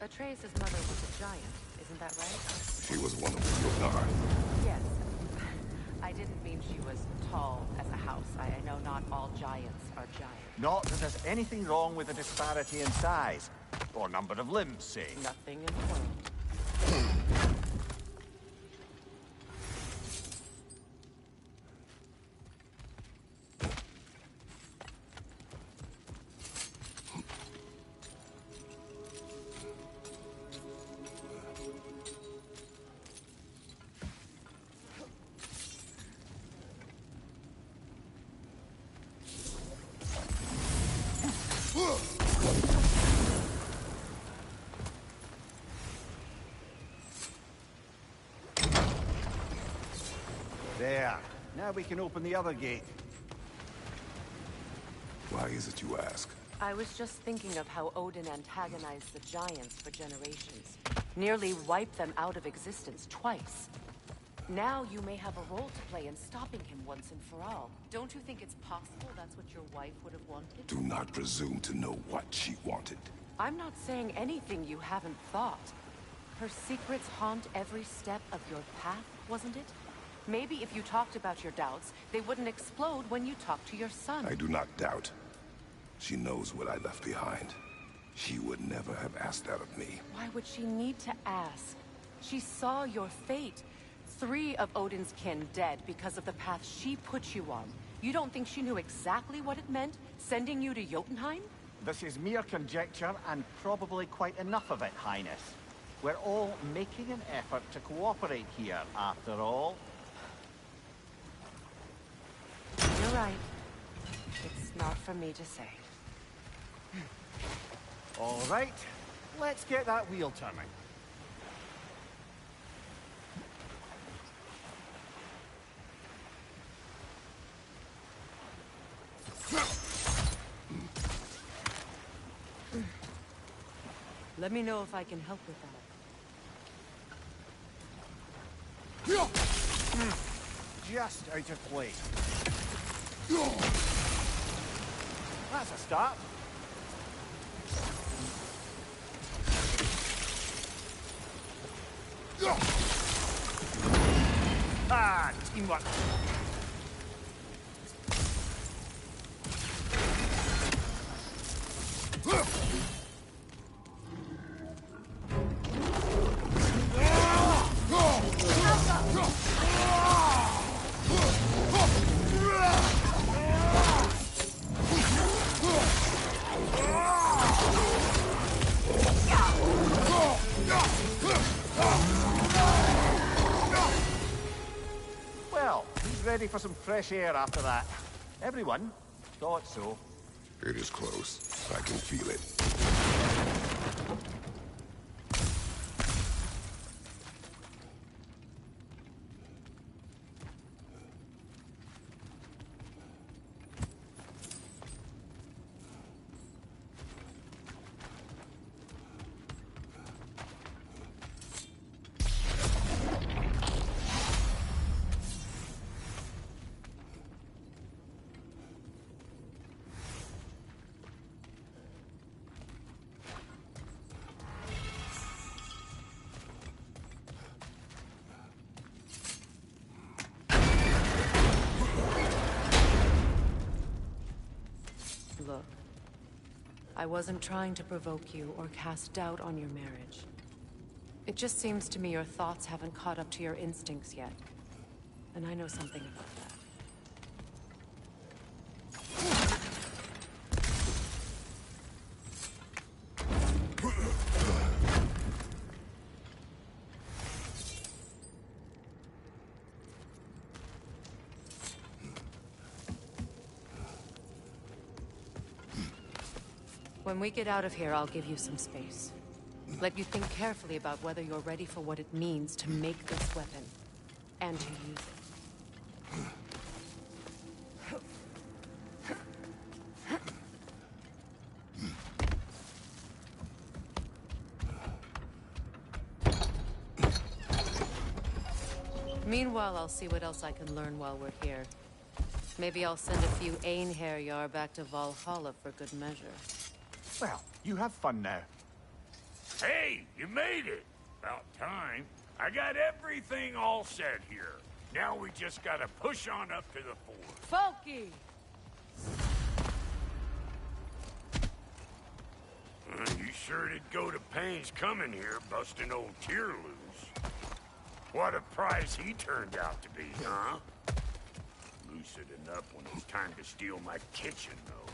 Atreus' mother was a giant, isn't that right? She was one of the Lunar. Yes. I didn't mean she was tall as a house. I know not all giants are giants. Not that there's anything wrong with the disparity in size. Or number of limbs, say. Nothing in the world. There. Now we can open the other gate. Why is it you ask? I was just thinking of how Odin antagonized the giants for generations. Nearly wiped them out of existence twice. Now you may have a role to play in stopping him once and for all. Don't you think it's possible that's what your wife would have wanted? Do not presume to know what she wanted. I'm not saying anything you haven't thought. Her secrets haunt every step of your path, wasn't it? Maybe if you talked about your doubts, they wouldn't explode when you talked to your son. I do not doubt. She knows what I left behind. She would never have asked that of me. Why would she need to ask? She saw your fate. 3 of Odin's kin dead because of the path she put you on. You don't think she knew exactly what it meant, sending you to Jotunheim? This is mere conjecture, and probably quite enough of it, Highness. We're all making an effort to cooperate here, after all. You're right. It's not for me to say. All right, let's get that wheel turning. Let me know if I can help with that. Just out of place. That's a start. Ah, teamwork. Well, he's ready for some fresh air after that. Everyone thought so. It is close. I can feel it. Look, I wasn't trying to provoke you or cast doubt on your marriage. It just seems to me your thoughts haven't caught up to your instincts yet. And I know something about that. When we get out of here, I'll give you some space. Let you think carefully about whether you're ready for what it means to make this weapon, and to use it. Meanwhile, I'll see what else I can learn while we're here. Maybe I'll send a few Einherjar back to Valhalla for good measure. Well, you have fun now. Hey, you made it! About time. I got everything all set here. Now we just gotta push on up to the fort. Folky! You sure did go to pains coming here, busting old Tyr loose. What a prize he turned out to be, huh? Lucid enough when it's time to steal my kitchen, though.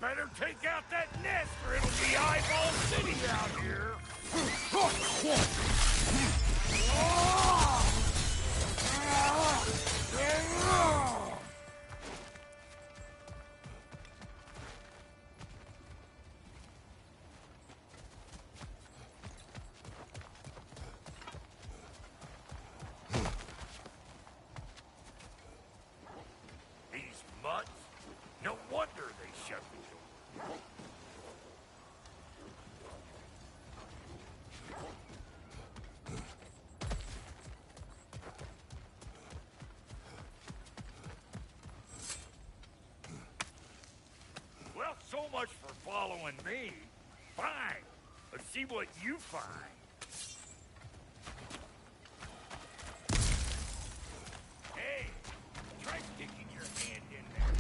Better take out that nest or it'll be Eyeball City out here. These mutts? No wonder they shut the door. Well, so much for following me. Fine. Let's see what you find. Hey, try sticking your hand in there.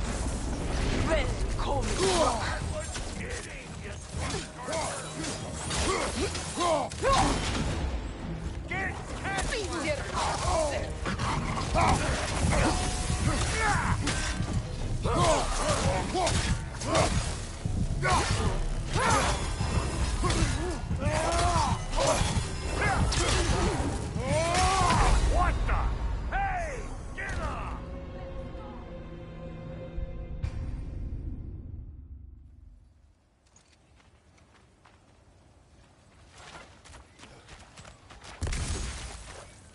Red, call me. I wasn't kidding. Just get What the? Hey, get up!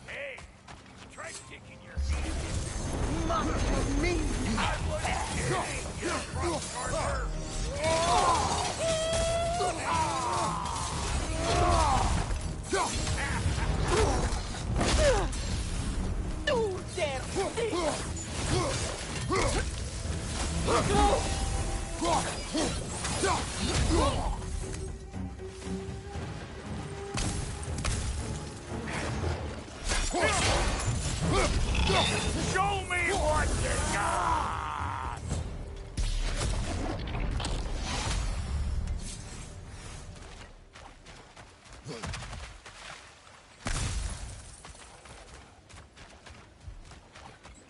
Hey, try sticking your hand in Mama, me. I wasn't kidding, you front starter. Do damn thing. Show me what you got!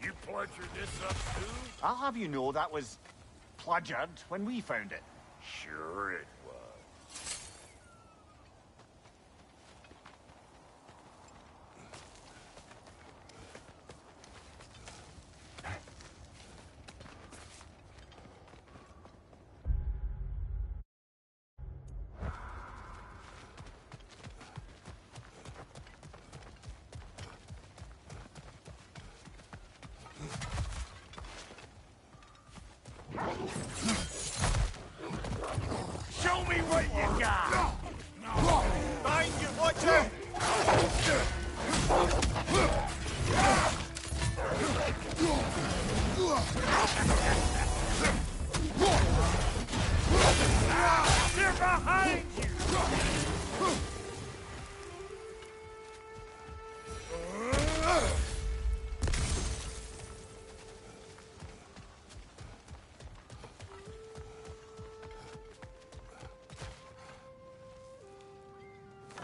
You pludger this up too? I'll have you know that was pludgered when we found it. Sure it was. Show me what you got! Find you, watcher! They're behind you!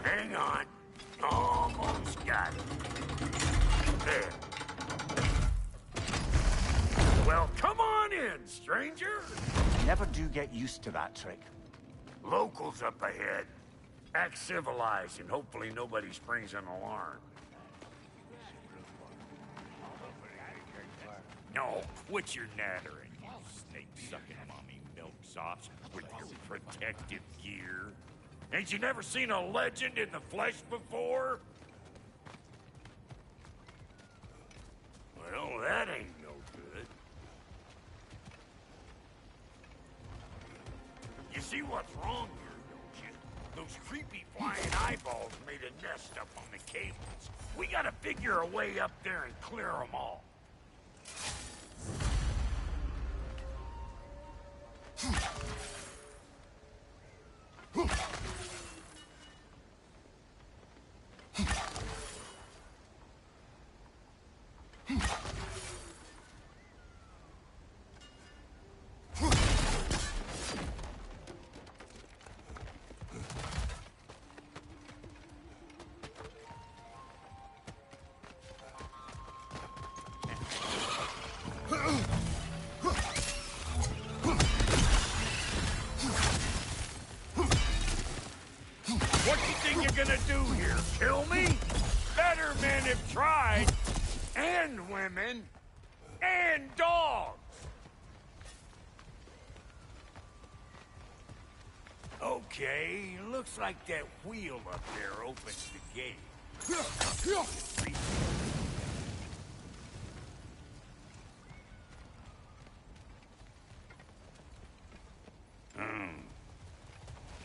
Hang on. Almost got it. There. Well, come on in, stranger. Never do get used to that trick. Locals up ahead. Act civilized and hopefully nobody springs an alarm. No, quit your nattering, you snake-sucking mommy milksops with your protective gear. Ain't you never seen a legend in the flesh before? Well, that ain't no good. See what's wrong here, don't you? Those creepy flying eyeballs made a nest up on the cables. We gotta figure a way up there and clear them all. What you think you're gonna do here? Kill me? Better men have tried. And women. And dogs. Okay, looks like that wheel up there opens the gate.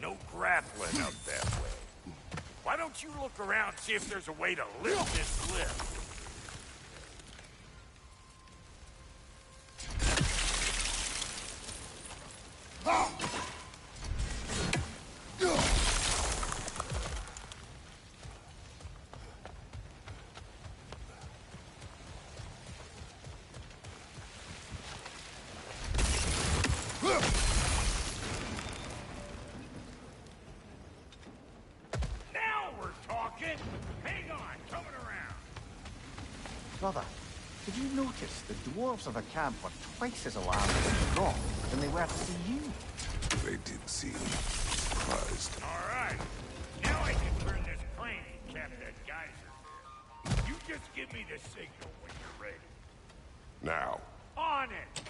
No grappling up that way. Why don't you look around and see if there's a way to lift this lift? Now we're talking! Hang on, coming around. Brother, did you notice the dwarves of the camp were twice as alarmed to see Rock than they were to see you? They did seem surprised. All right. Now I can turn this crane and cap that geyser. You just give me the signal when you're ready. Now. On it!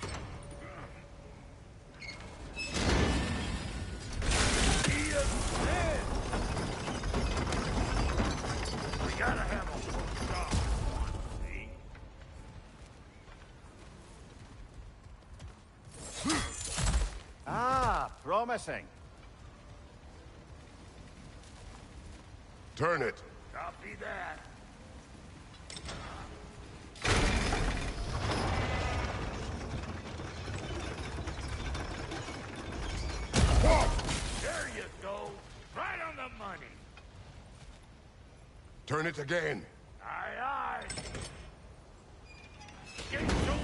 He is dead! We gotta have a full stop at once, see? Ah, promising. Turn it. Copy that. There you go. Right on the money. Turn it again. Aye, aye. Get those.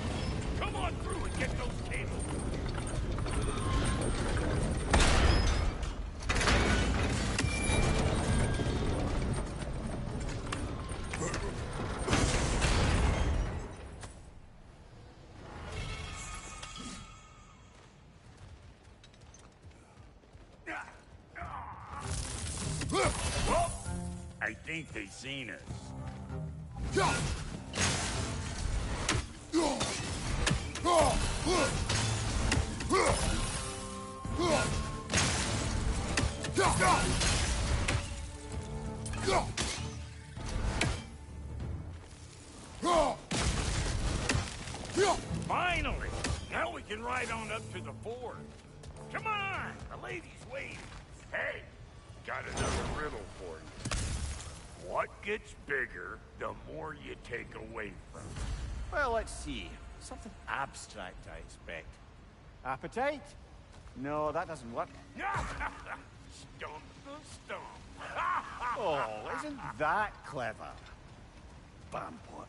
Come on through and get those cables. Oh, I think they seen us. Finally! Now we can ride on up to the fort. Come on! The lady's waiting. Hey, got another riddle for you. What gets bigger, the more you take away from it? Well, let's see. Something abstract, I expect. Appetite? No, that doesn't work. Stump the stump. Oh, isn't that clever? Bampot.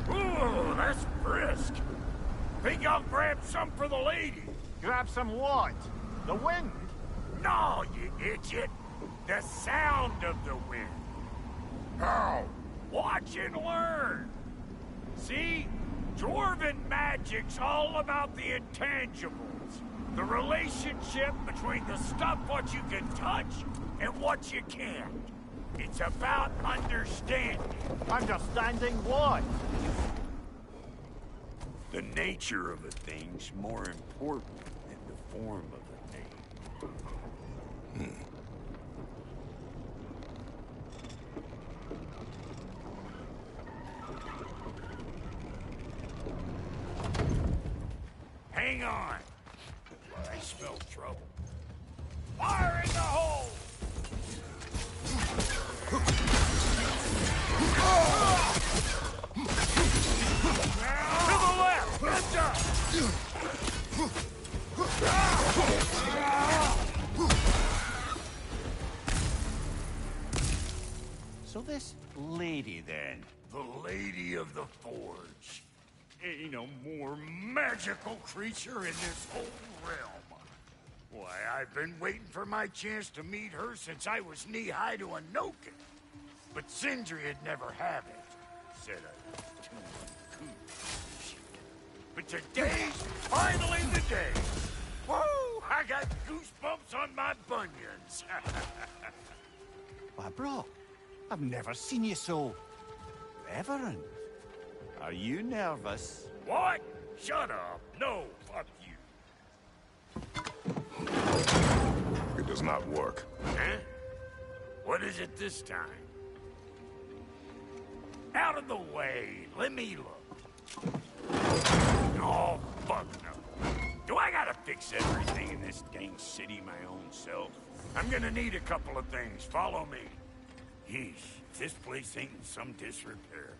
Ooh, that's brisk. Think I'll grab some for the lady. Grab some what? The wind? No, you idiot. The sound of the wind. How? Watch and learn. See? Dwarven magic's all about the intangibles. The relationship between the stuff what you can touch and what you can't. It's about understanding. Understanding what? The nature of a thing's more important than the form of a thing. Hang on. I smell trouble. Fire in the hole! To the left! Heads up! So this lady, then? The Lady of the Forge. Ain't no more magical creature in this whole realm. Why, I've been waiting for my chance to meet her since I was knee-high to a Noken. But Sindri'd never have it. Said I was too cool. But today's finally the day. Woo! I got goosebumps on my bunions. Why, bro, I've never seen you so... reverent. Are you nervous? What? Shut up. No, fuck you. It does not work. Huh? What is it this time? Out of the way. Let me look. Oh, fuck no. Do I gotta fix everything in this dang city my own self? I'm gonna need a couple of things. Follow me. Yeesh, this place ain't in some disrepair.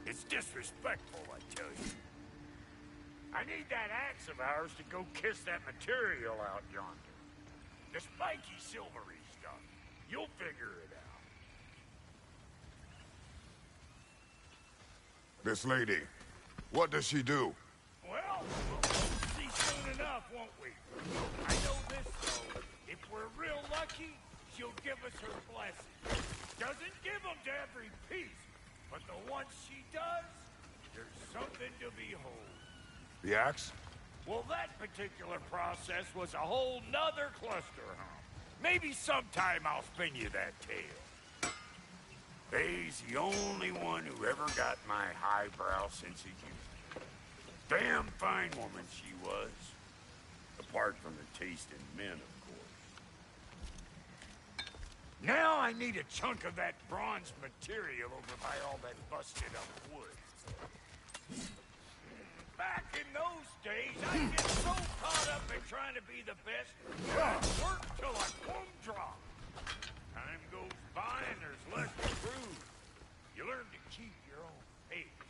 It's disrespectful, I tell you. I need that axe of ours to go kiss that material out yonder. The spiky silvery stuff. You'll figure it out. This lady, what does she do? Well, we'll see soon enough, won't we? I know this, though. If we're real lucky, she'll give us her blessing. Doesn't give them to every piece, but the ones she does, there's something to behold. The axe? Well, that particular process was a whole nother cluster hump. Maybe sometime I'll spin you that tale. Faye's the only one who ever got my highbrow sense of humor. Damn fine woman she was. Apart from the taste in men, of course. Now I need a chunk of that bronze material over by all that busted up wood. Back in those days, I'd get so caught up in trying to be the best, I'd work till I plumb drop. Time goes by and there's less to prove. You learn to keep your own pace.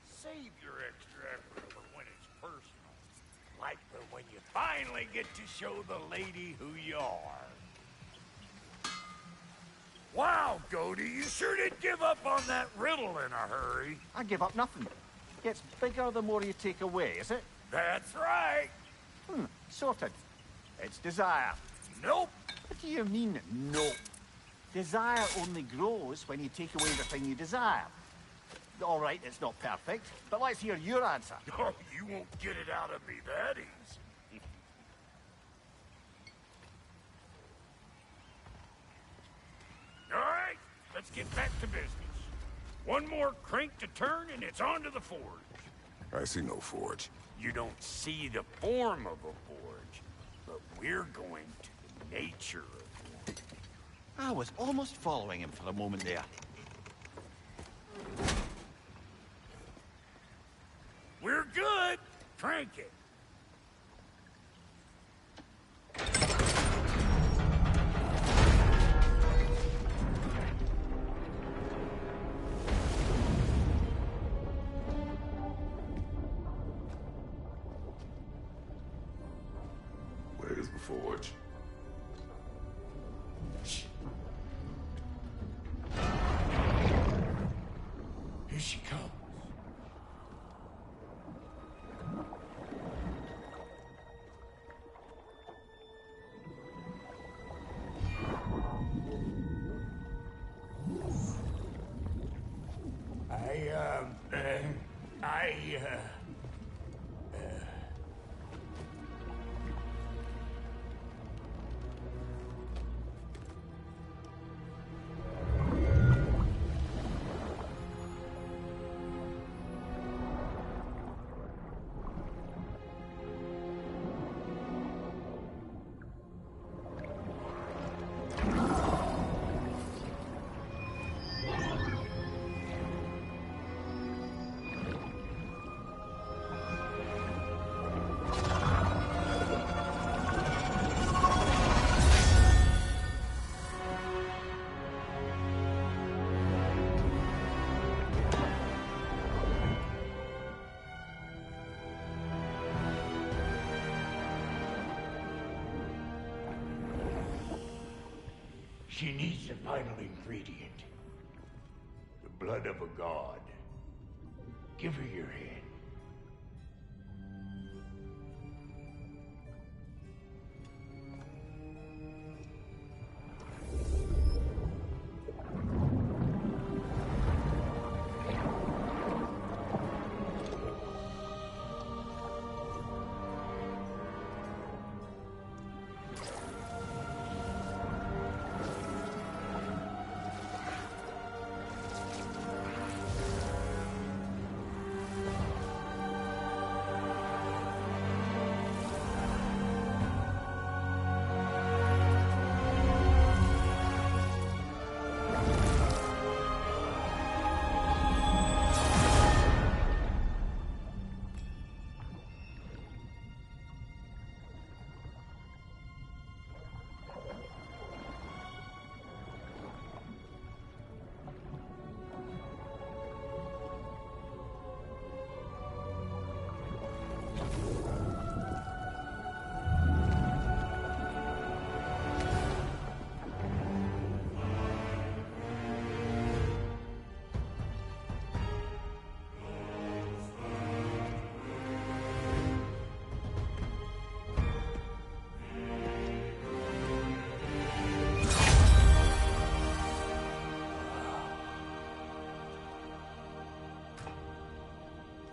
Save your extra effort for when it's personal. Like for when you finally get to show the lady who you are. Wow, Goldie, you sure did give up on that riddle in a hurry. I give up nothing. Gets bigger the more you take away, is it? That's right. Sorted. It's desire. Nope. What do you mean, nope? Desire only grows when you take away the thing you desire. All right, it's not perfect, but let's hear your answer. Oh, you won't get it out of me that easy. All right, let's get back to business. One more crank to turn and it's on to the forge. I see no forge. You don't see the form of a forge, but we're going to the nature of one. I was almost following him for a moment there. We're good. Crank it. Where's the forge? Here she comes. She needs the final ingredient. The blood of a god. Give her your hand.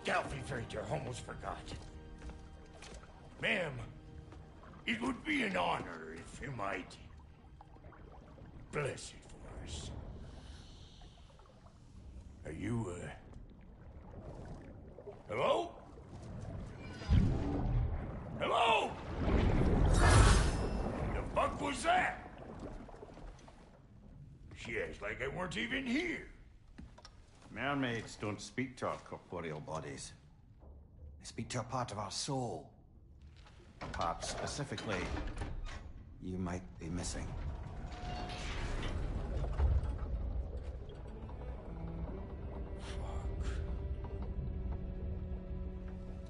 Galvifrater almost forgot. Ma'am, it would be an honor if you might bless it for us. Are you, hello? Hello? The fuck was that? She acts like I weren't even here. Mermaids don't speak to our corporeal bodies. They speak to a part of our soul. A part specifically you might be missing.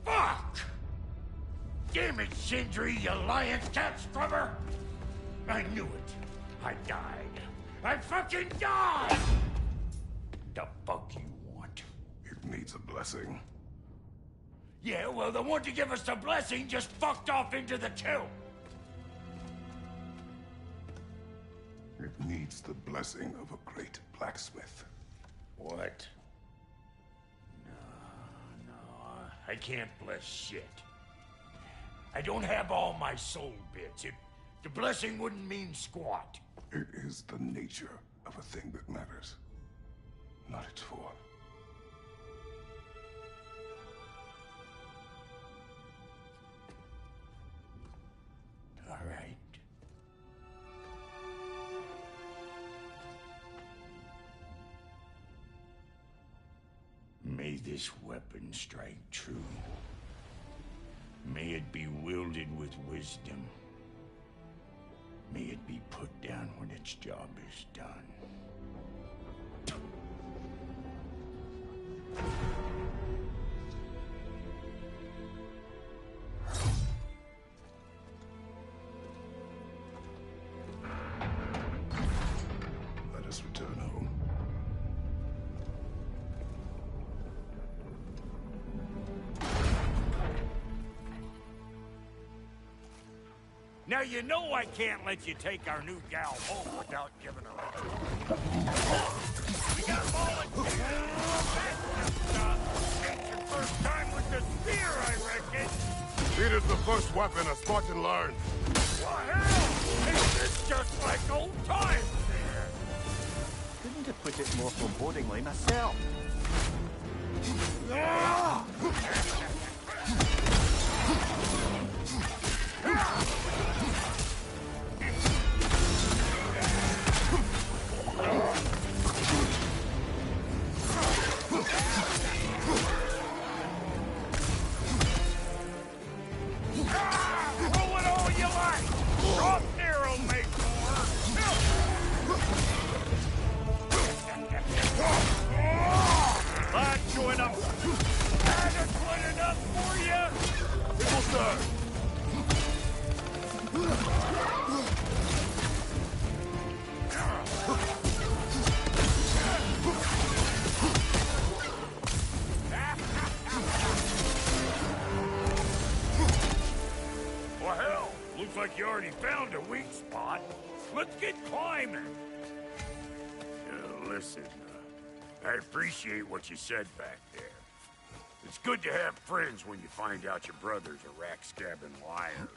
Fuck! Damn it, Sindri, you Alliance cat scrubber! I knew it. I died. I fucking died! The fuck you want? It needs a blessing. Yeah, well, the one to give us the blessing just fucked off into the tomb. It needs the blessing of a great blacksmith. What? No, I can't bless shit. I don't have all my soul bits. The blessing wouldn't mean squat. It is the nature of a thing that matters, not its form. All right. May this weapon strike true. May it be wielded with wisdom. May it be put down when its job is done. Let us return home. Now you know I can't let you take our new gal home without giving her a tour. We got volunteers! That's your first time spear, I reckon. Speed is the first weapon a Spartan learned. What hell? Is this just like old times here? Couldn't have put it more forebodingly myself. Throw it all you like! Drop arrow, make more! That's good enough! That's good enough for you! It will serve. Well, hell, looks like you already found a weak spot. Let's get climbing. Listen, I appreciate what you said back there. It's good to have friends when you find out your brother's a rack-scabbing liar.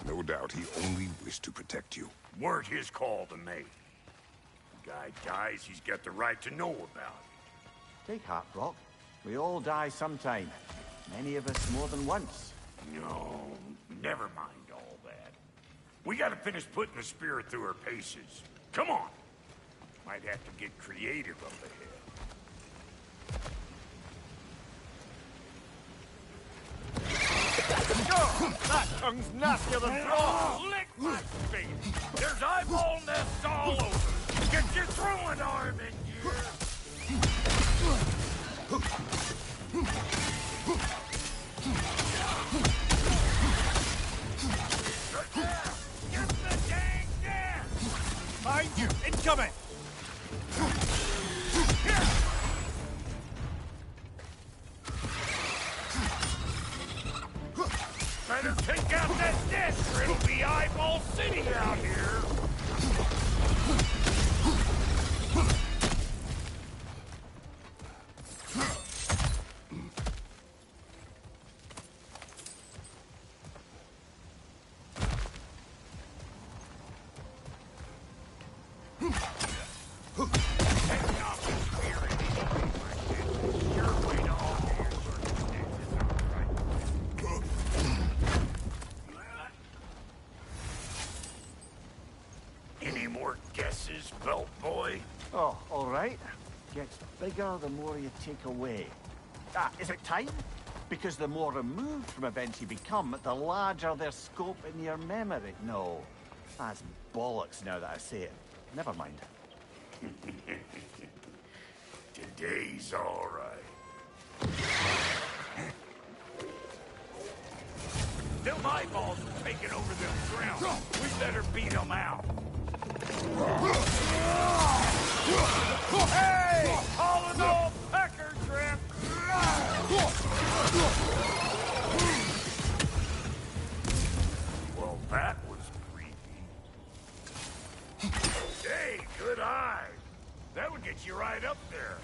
No doubt he only wished to protect you. Weren't his call to make. The guy dies, he's got the right to know about it. Take heart, Brock. We all die sometime. Many of us more than once. No, never mind all that. We gotta finish putting the spirit through her paces. Come on! Might have to get creative up ahead. Oh, that tongue's nastier than Brock! Lick my face! There's eyeball nests all over! Get your throwing arm in here! Get the dang gas! Mind you, incoming! Better take out that nest or it'll be Eyeball City out here! Any more guesses, Belt Boy? Oh, all right. Gets bigger the more you take away. Ah, is it time? Because the more removed from events you become, the larger their scope in your memory. No, that's bollocks now that I say it. Never mind. Today's all right. Them eyeballs are taking over them grounds. We better beat them out. Hey! All in all, pecker trip! Well, that was creepy. Hey, good eye. That would get you right up there.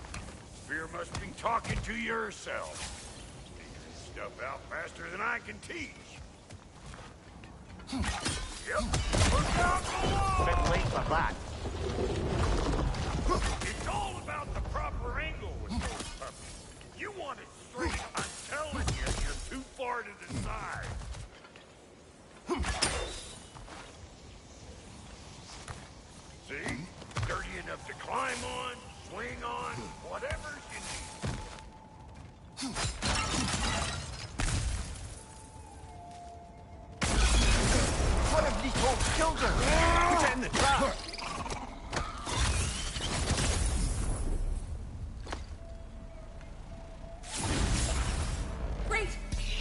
Spear must be talking to you herself. Figuring stuff out faster than I can teach. Yep. Look out below! Bit late for that. It's all about the proper angle with those puppies. You want it straight, I'm telling you, you're too far to the side. See? Dirty enough to climb on, swing on, whatever you need. What if Nico killed her? Put it in the trap. Great!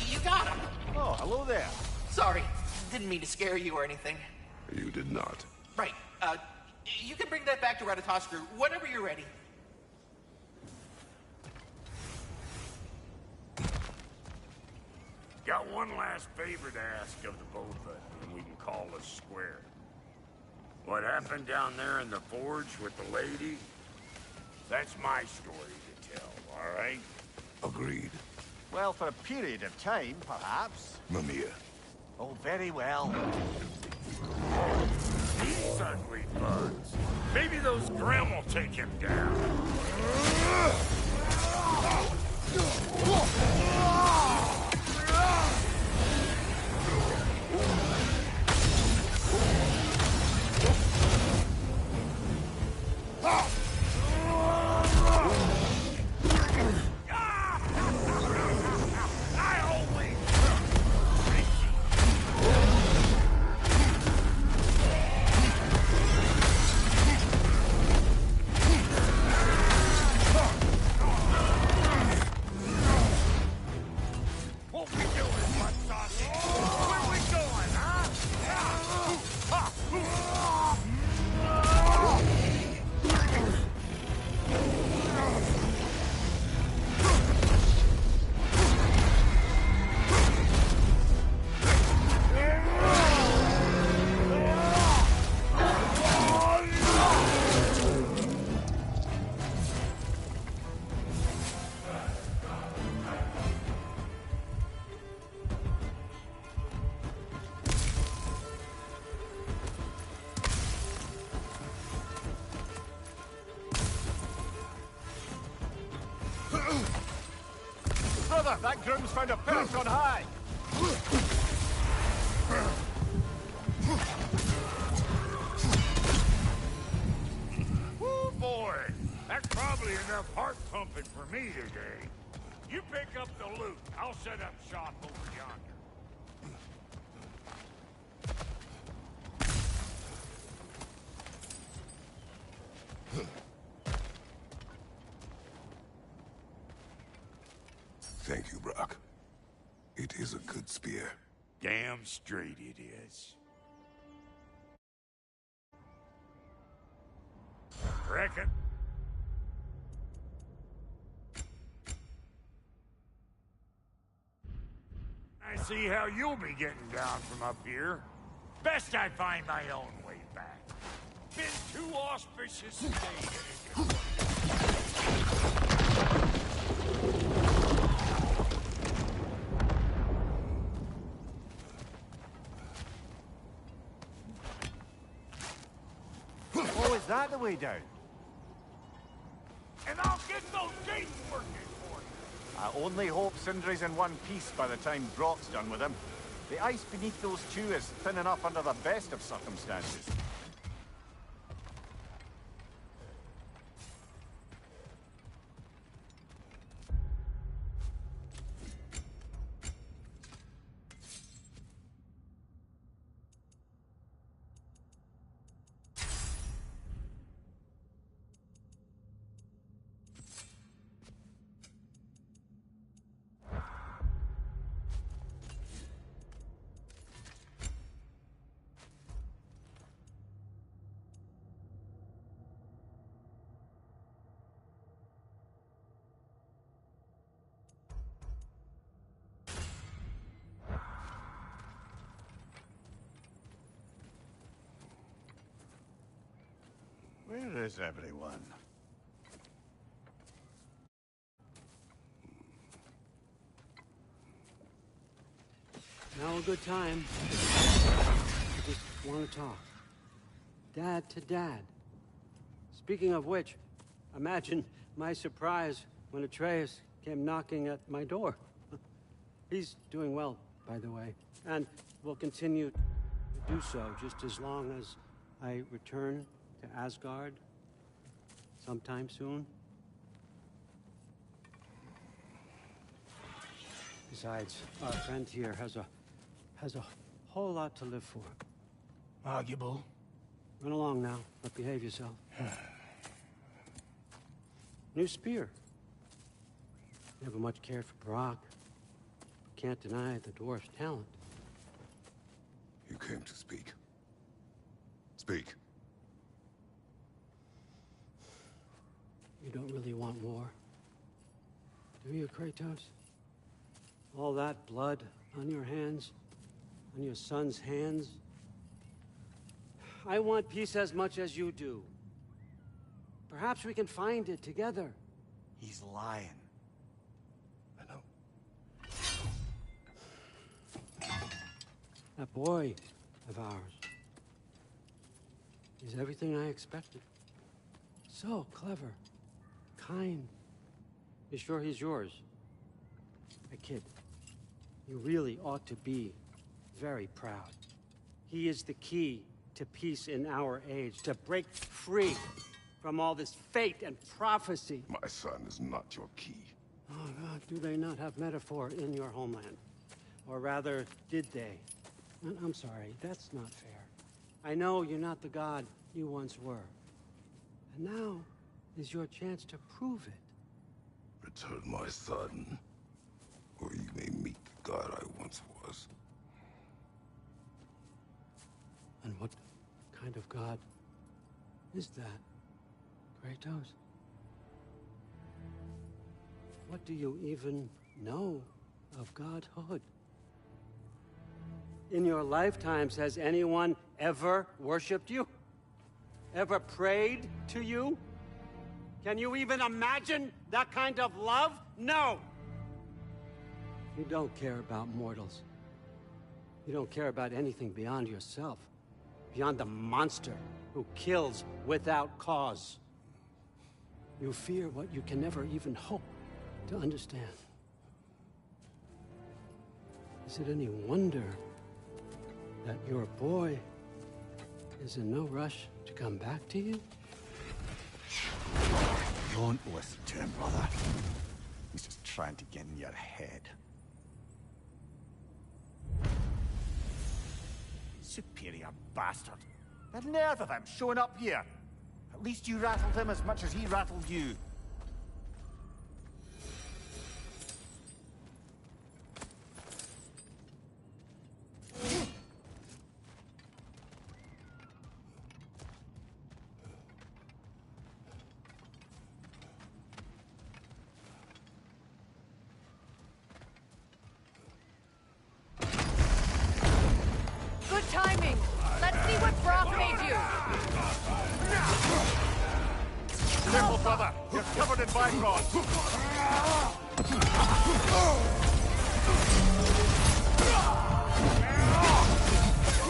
You got him! Oh, hello there. Sorry, didn't mean to scare you or anything. You did not. Right, you can bring that back to Ratos crew whenever you're ready. Got one last favor to ask of the both of you, and we can call us square. What happened down there in the forge with the lady? That's my story to tell, all right? Agreed. Well, for a period of time, perhaps. Mimir. Oh, very well. These ugly bugs. Maybe those Grimm will take him down. Brother, that groom's found a perch on high. Woo, boy! That's probably enough heart pumping for me today. You pick up the loot. I'll set up shop over yonder. Thank you, Brock. It is a good spear. Damn straight it is. Reckon. I see how you'll be getting down from up here. Best I find my own way back. Been too auspicious a day to get Oh, is that the way down? And I'll get those gates working for you. I only hope Sindri's in one piece by the time Brock's done with him. The ice beneath those two is thin enough under the best of circumstances. Where is everyone? Now a good time. I just want to talk. Dad to Dad. Speaking of which, imagine my surprise when Atreus came knocking at my door. He's doing well, by the way, and will continue to do so just as long as I return to Asgard sometime soon. Besides, our friend here has a whole lot to live for. Arguable. Run along now, but behave yourself. New spear. Never much cared for Brock. Can't deny the dwarf's talent. You came to speak. Speak. You don't really want war, do you, Kratos? All that blood on your hands, on your son's hands? I want peace as much as you do. Perhaps we can find it together. He's lying. I know. That boy of ours. He's everything I expected. So clever, kind. You sure he's yours? A kid, you really ought to be very proud. He is the key to peace in our age, to break free from all this fate and prophecy. My son is not your key. Oh, God, do they not have metaphor in your homeland? Or rather, did they? I'm sorry, that's not fair. I know you're not the god you once were. And now is your chance to prove it. Return my son, or you may meet the god I once was. And what kind of god is that, Kratos? What do you even know of godhood? In your lifetimes, has anyone ever worshipped you? Ever prayed to you? Can you even imagine that kind of love? No! You don't care about mortals. You don't care about anything beyond yourself. Beyond the monster who kills without cause. You fear what you can never even hope to understand. Is it any wonder that your boy is in no rush to come back to you? Don't listen to him, brother. He's just trying to get in your head. Superior bastard. The nerve of him showing up here. At least you rattled him as much as he rattled you. Good timing. Let's see what Brock made you. Careful, brother. You're covered in byproducts.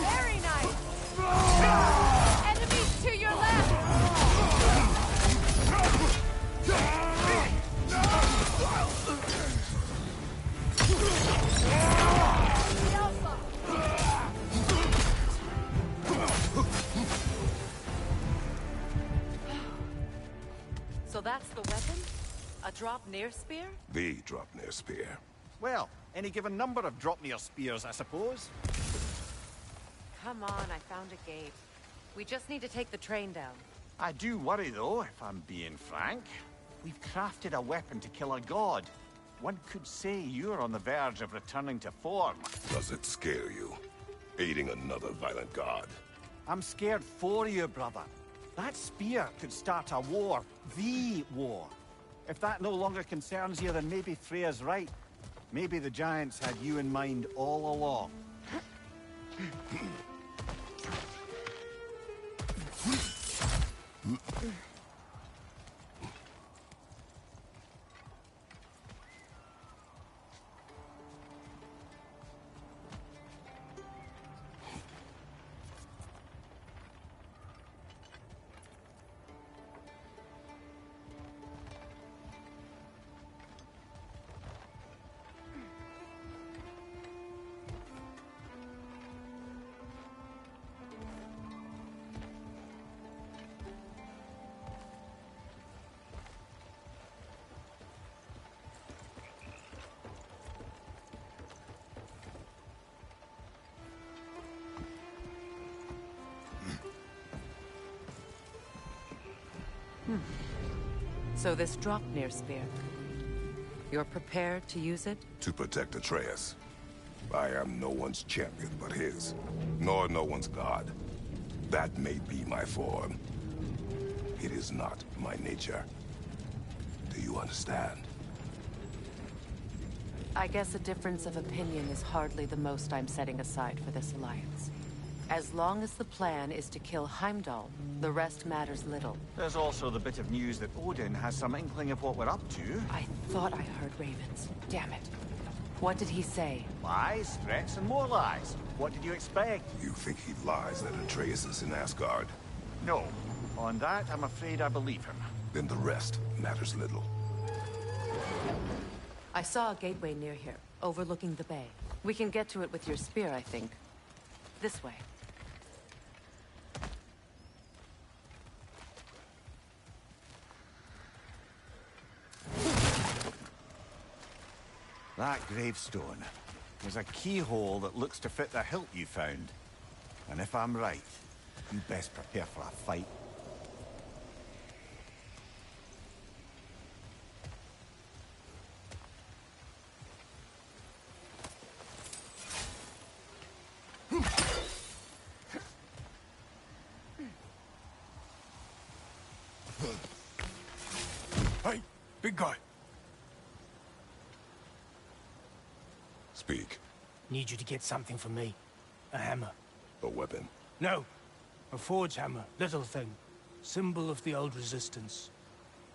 Very nice. Enemies to your left. So that's the weapon? A drop-near spear? The drop-near spear. Well, any given number of drop-near spears, I suppose. Come on, I found a gate. We just need to take the train down. I do worry, though, if I'm being frank. We've crafted a weapon to kill a god. One could say you're on the verge of returning to form. Does it scare you? Aiding another violent god? I'm scared for you, brother. That spear could start a war. The war. If that no longer concerns you, then maybe Freya's right. Maybe the Giants had you in mind all along. So this drop-near spear, you're prepared to use it? To protect Atreus. I am no one's champion but his, nor no one's god. That may be my form. It is not my nature. Do you understand? I guess a difference of opinion is hardly the most I'm setting aside for this alliance. As long as the plan is to kill Heimdall, the rest matters little. There's also the bit of news that Odin has some inkling of what we're up to. I thought I heard ravens. Damn it. What did he say? Lies, threats, and more lies. What did you expect? You think he lies that Atreus is in Asgard? No. On that, I'm afraid I believe him. Then the rest matters little. I saw a gateway near here, overlooking the bay. We can get to it with your spear, I think. This way. That gravestone is a keyhole that looks to fit the hilt you found. And if I'm right, you best prepare for a fight. Hey, big guy. Speak. Need you to get something for me. A hammer. A weapon. No. A forge hammer. Little thing. Symbol of the old resistance.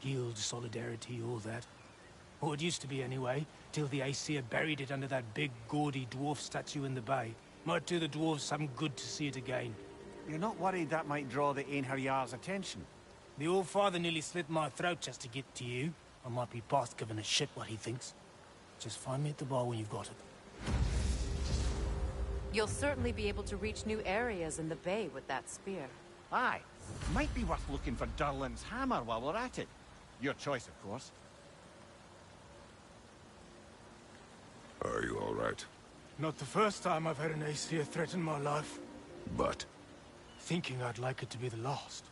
Guild, solidarity, all that. Or it used to be anyway, till the Aesir buried it under that big, gaudy dwarf statue in the bay. Might do the dwarves some good to see it again. You're not worried that might draw the Einherjar's attention? The old father nearly slit my throat just to get to you. I might be past giving a shit what he thinks. Just find me at the bar when you've got it. You'll certainly be able to reach new areas in the bay with that spear. Aye. Might be worth looking for Durlin's hammer while we're at it. Your choice, of course. Are you all right? Not the first time I've had an Aesir threaten my life. But? Thinking I'd like it to be the last.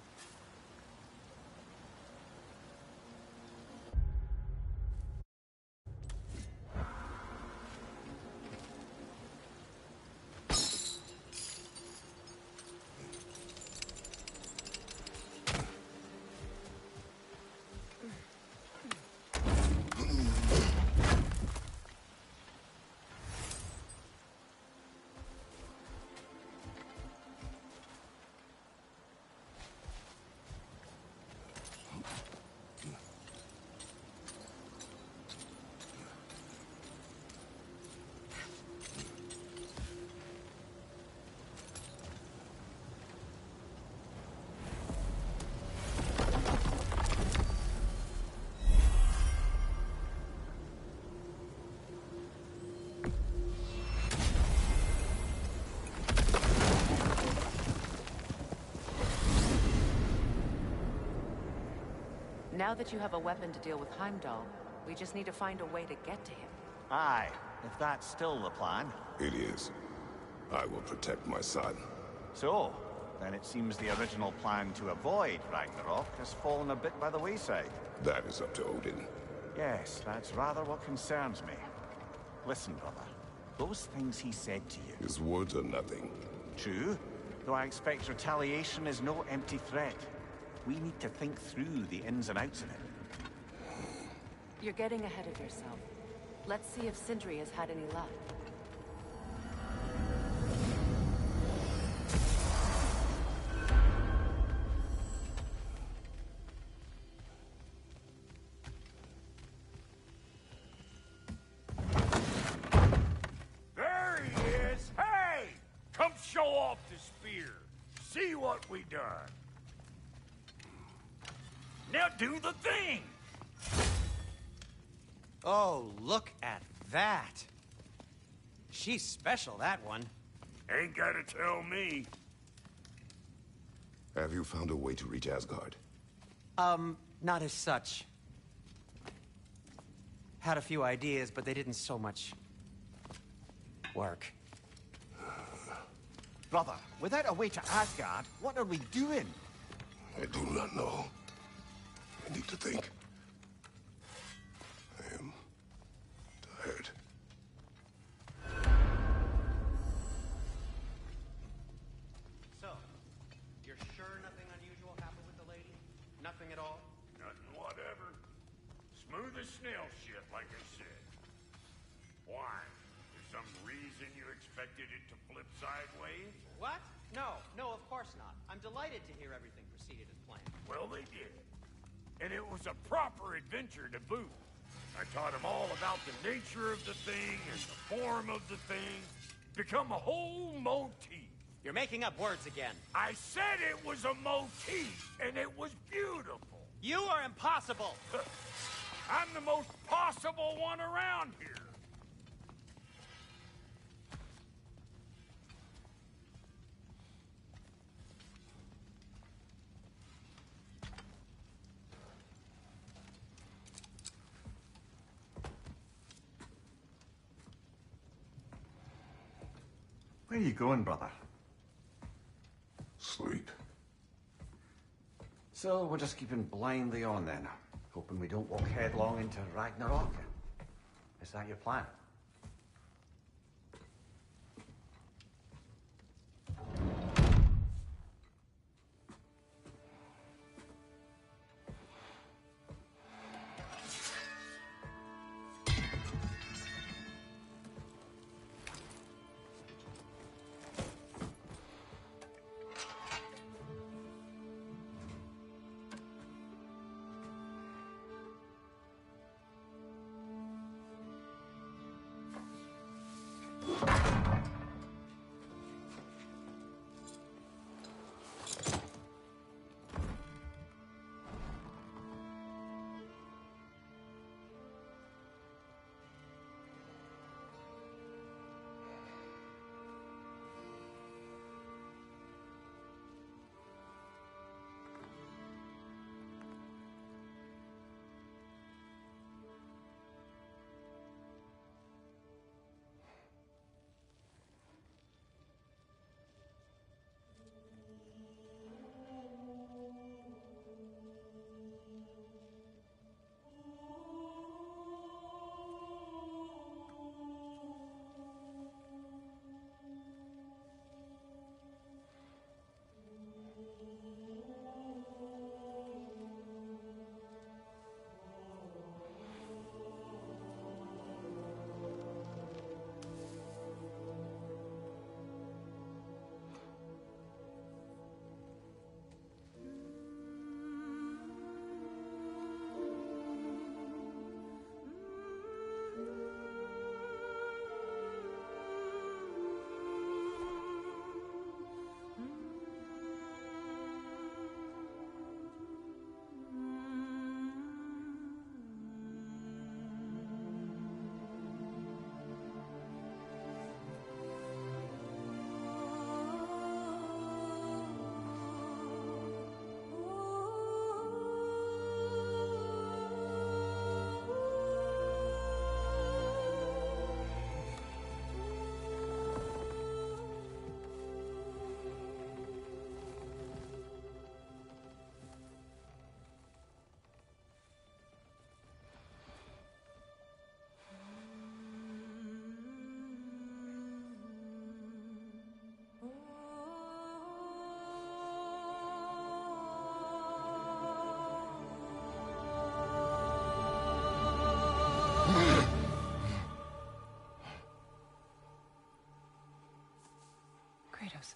Now that you have a weapon to deal with Heimdall, we just need to find a way to get to him. Aye, if that's still the plan. It is. I will protect my son. So, then it seems the original plan to avoid Ragnarok has fallen a bit by the wayside. That is up to Odin. Yes, that's rather what concerns me. Listen, brother. Those things he said to you... His words are nothing. True, though I expect retaliation is no empty threat. We need to think through the ins and outs of it. You're getting ahead of yourself. Let's see if Sindri has had any luck. There he is! Hey! Come show off the spear. See what we done. Now do the thing! Oh, look at that. She's special, that one. Ain't gotta tell me. Have you found a way to reach Asgard? Not as such. Had a few ideas, but they didn't so much work. Brother, without a way to Asgard, what are we doing? I do not know. I need to think. I am tired. So, you're sure nothing unusual happened with the lady? Nothing at all? Nothing whatever. Smooth as snail shit, like I said. Why? For some reason you expected it to flip sideways? What? No, of course not. I'm delighted to hear everything proceeded as planned. Well, they did. And it was a proper adventure to boot. I taught him all about the nature of the thing and the form of the thing. Become a whole motif. You're making up words again. I said it was a motif, and it was beautiful. You are impossible. I'm the most possible one around here. Where are you going, brother? Sleep. So we're just keeping blindly on then, hoping we don't walk headlong into Ragnarok. Is that your plan? Kratos.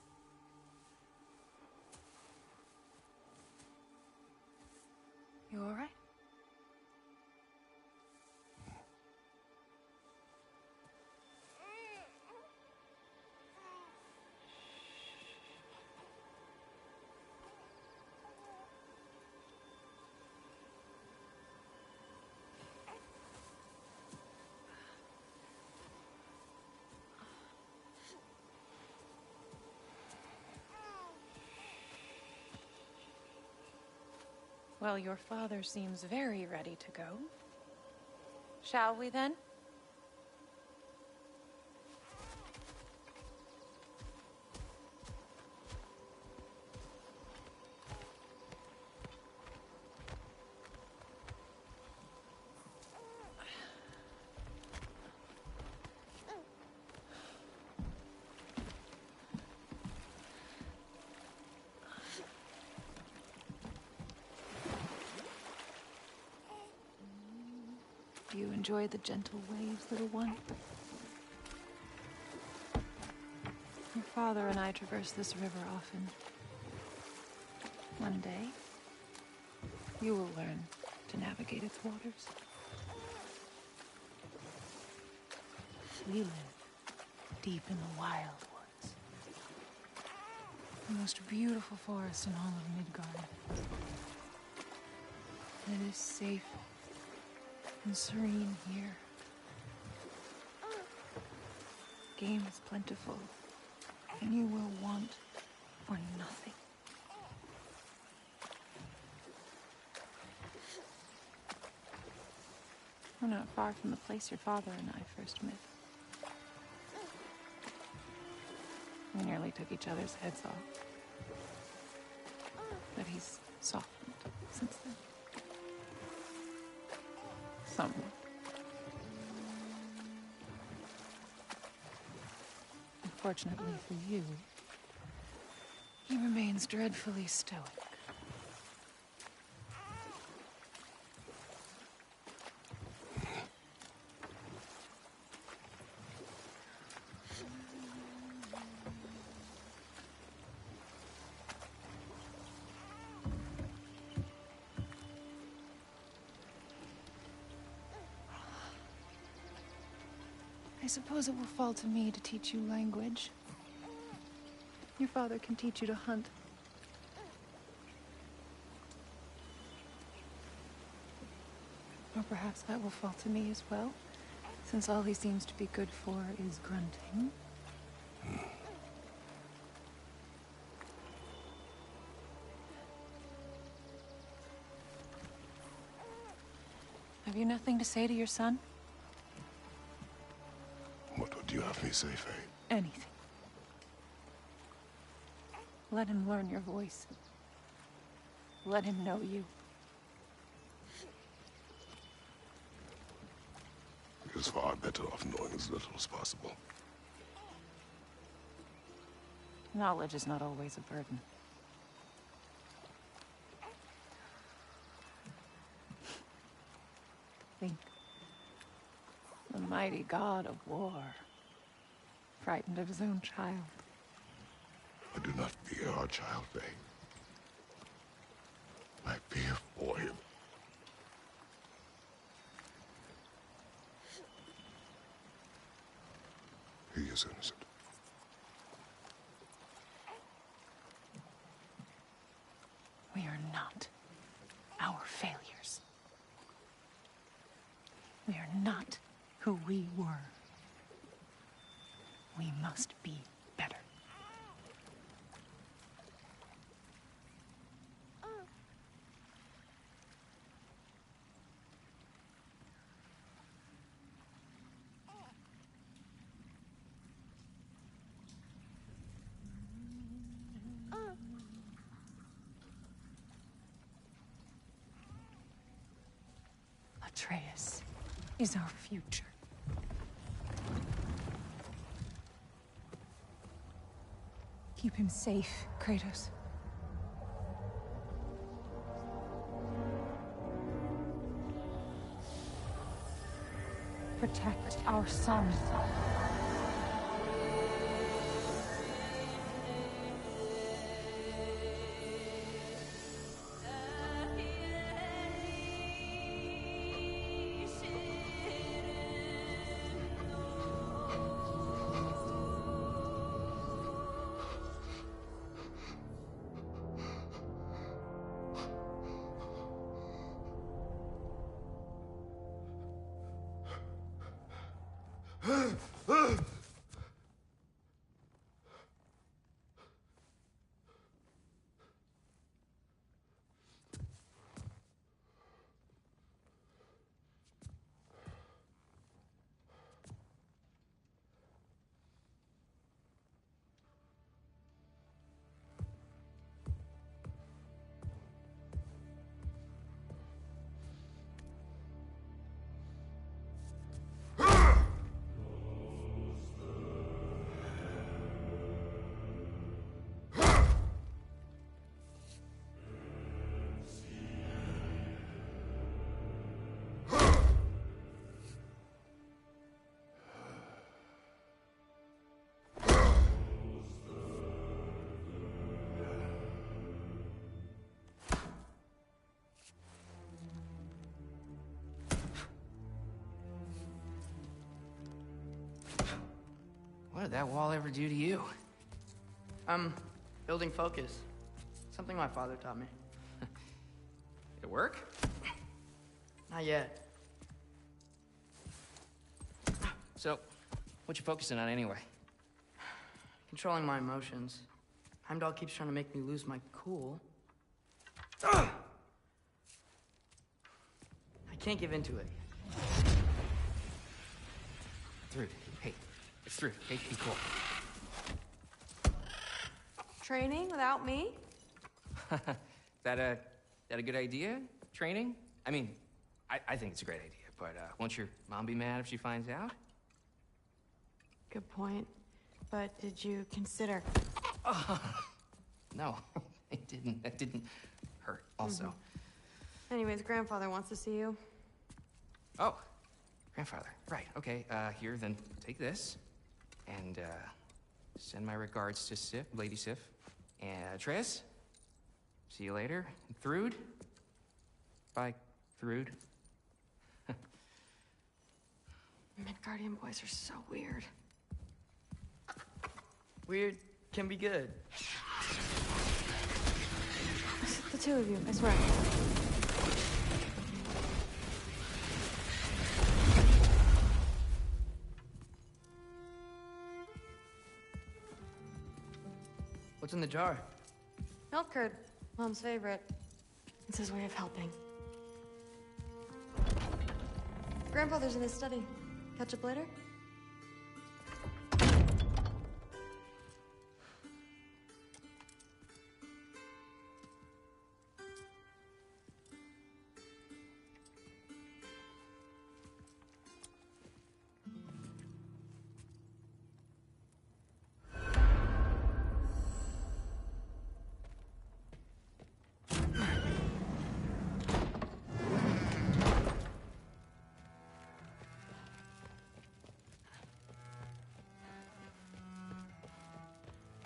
You all right? Well, your father seems very ready to go. Shall we then? Do you enjoy the gentle waves, little one? Your father and I traverse this river often. One day, you will learn to navigate its waters. we live, deep in the wild woods. The most beautiful forest in all of Midgard. It is safe and serene here. Game is plentiful, and you will want for nothing. We're not far from the place your father and I first met. We nearly took each other's heads off. But he's softened since then. Somewhat. Unfortunately for you, he remains dreadfully stoic. I suppose it will fall to me to teach you language. Your father can teach you to hunt. Or perhaps that will fall to me as well, since all he seems to be good for is grunting. Have you nothing to say to your son? What would you have me say, Faye? Anything. Let him learn your voice. Let him know you. He is far better off knowing as little as possible. Knowledge is not always a burden. Think. The mighty god of war, frightened of his own child. I do not fear our child, Faye. I fear for him. He is innocent. We are not our failures. We are not who we were. We must be better. Atreus is our future. Keep him safe, Kratos. Protect our son. What did that wall ever do to you? I'm building focus. Something my father taught me. It work? Not yet. So, what you focusing on anyway? Controlling my emotions. Heimdall keeps trying to make me lose my cool. I can't give into it. Thrud, hey, it's Thrud. Hey, be cool. Training without me? That a good idea? Training? I mean, I think it's a great idea, but won't your mom be mad if she finds out? Good point. But did you consider... No, it didn't. That didn't hurt, also. Anyways, grandfather wants to see you. Oh, grandfather. Right, okay. Here, then take this. And, send my regards to Sif, Lady Sif. And Atreus, see you later. And Thrud. Bye, Thrud. Midgardian boys are so weird. Weird can be good. The two of you, I swear. What's in the jar? Milk curd, Mom's favorite. It's his way of helping. Grandfather's in his study. Catch up later?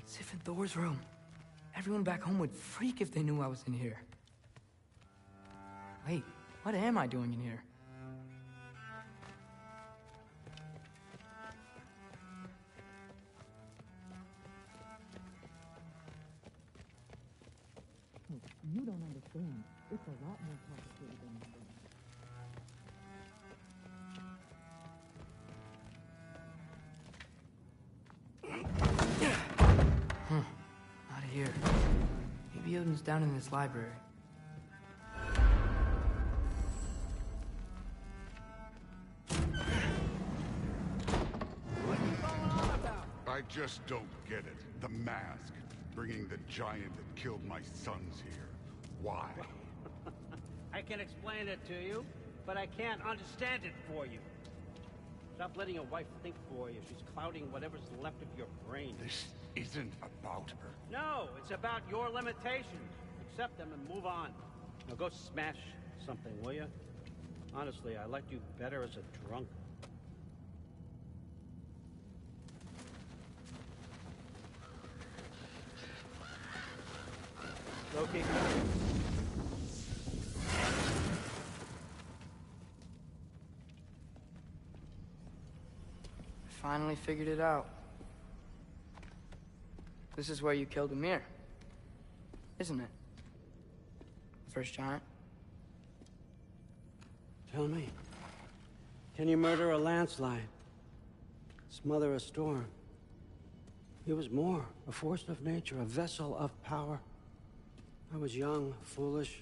Sif in Thor's room. Everyone back home would freak if they knew I was in here. Wait, what am I doing in here? You don't understand. It's a lot more complicated than you think. Not here. Maybe Odin's down in this library. I just don't get it. The mask. Bringing the giant that killed my sons here. Why? I can explain it to you, but I can't understand it for you. Stop letting your wife think for you. She's clouding whatever's left of your brain. This isn't about her. No, it's about your limitations. Accept them and move on. Now go smash something, will you? Honestly, I liked you better as a drunk. Loki. Finally figured it out. This is where you killed Ymir. Isn't it? The first giant. Tell me, can you murder a landslide? Smother a storm? He was more, a force of nature, a vessel of power. I was young, foolish,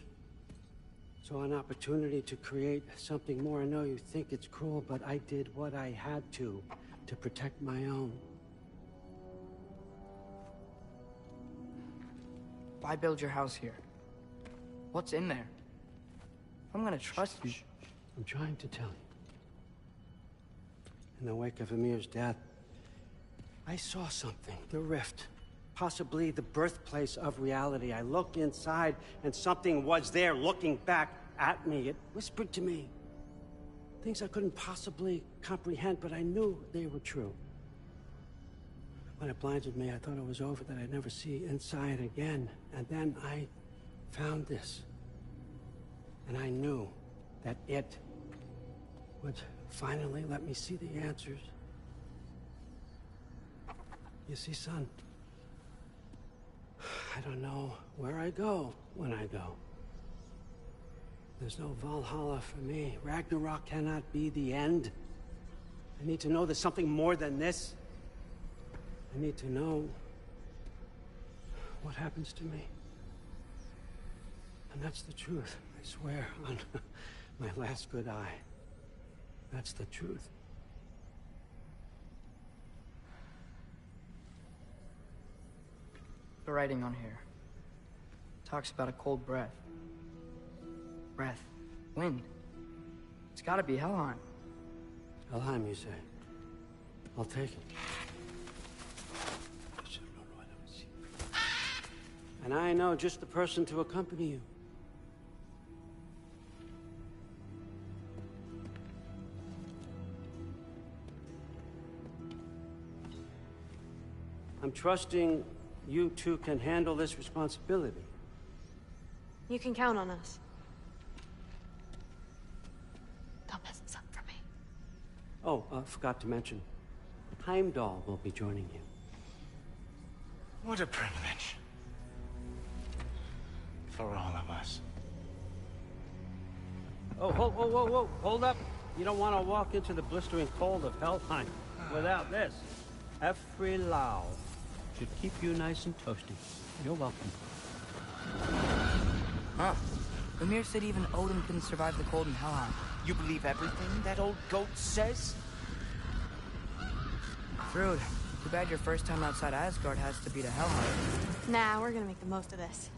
saw an opportunity to create something more. I know you think it's cruel, but I did what I had to protect my own. Why build your house here? What's in there? I'm gonna trust you. I'm trying to tell you. In the wake of Ymir's death, I saw something. The rift. Possibly the birthplace of reality. I looked inside, and something was there looking back at me. It whispered to me things I couldn't possibly comprehend, but I knew they were true. When it blinded me, I thought it was over, that I'd never see inside again. And then I found this. And I knew that it would finally let me see the answers. You see, son, I don't know where I go when I go. There's no Valhalla for me. Ragnarok cannot be the end. I need to know there's something more than this. I need to know what happens to me. And that's the truth, I swear, on my last good eye. That's the truth. The writing on here talks about a cold breath. Breath. Wind. It's gotta be Helheim. Helheim, you say? I'll take it. And I know just the person to accompany you. I'm trusting you two can handle this responsibility. You can count on us. Don't mess this up for me. Oh, forgot to mention. Heimdall will be joining you. What a privilege. For all of us. Oh, whoa, whoa, whoa, whoa. Hold up. You don't want to walk into the blistering cold of Helheim without this. Every Lau should keep you nice and toasty. You're welcome. Huh. Ymir said even Odin couldn't survive the cold in Helheim. You believe everything that old goat says? Rude. Too bad your first time outside Asgard has to be to Helheim. Nah, we're gonna make the most of this.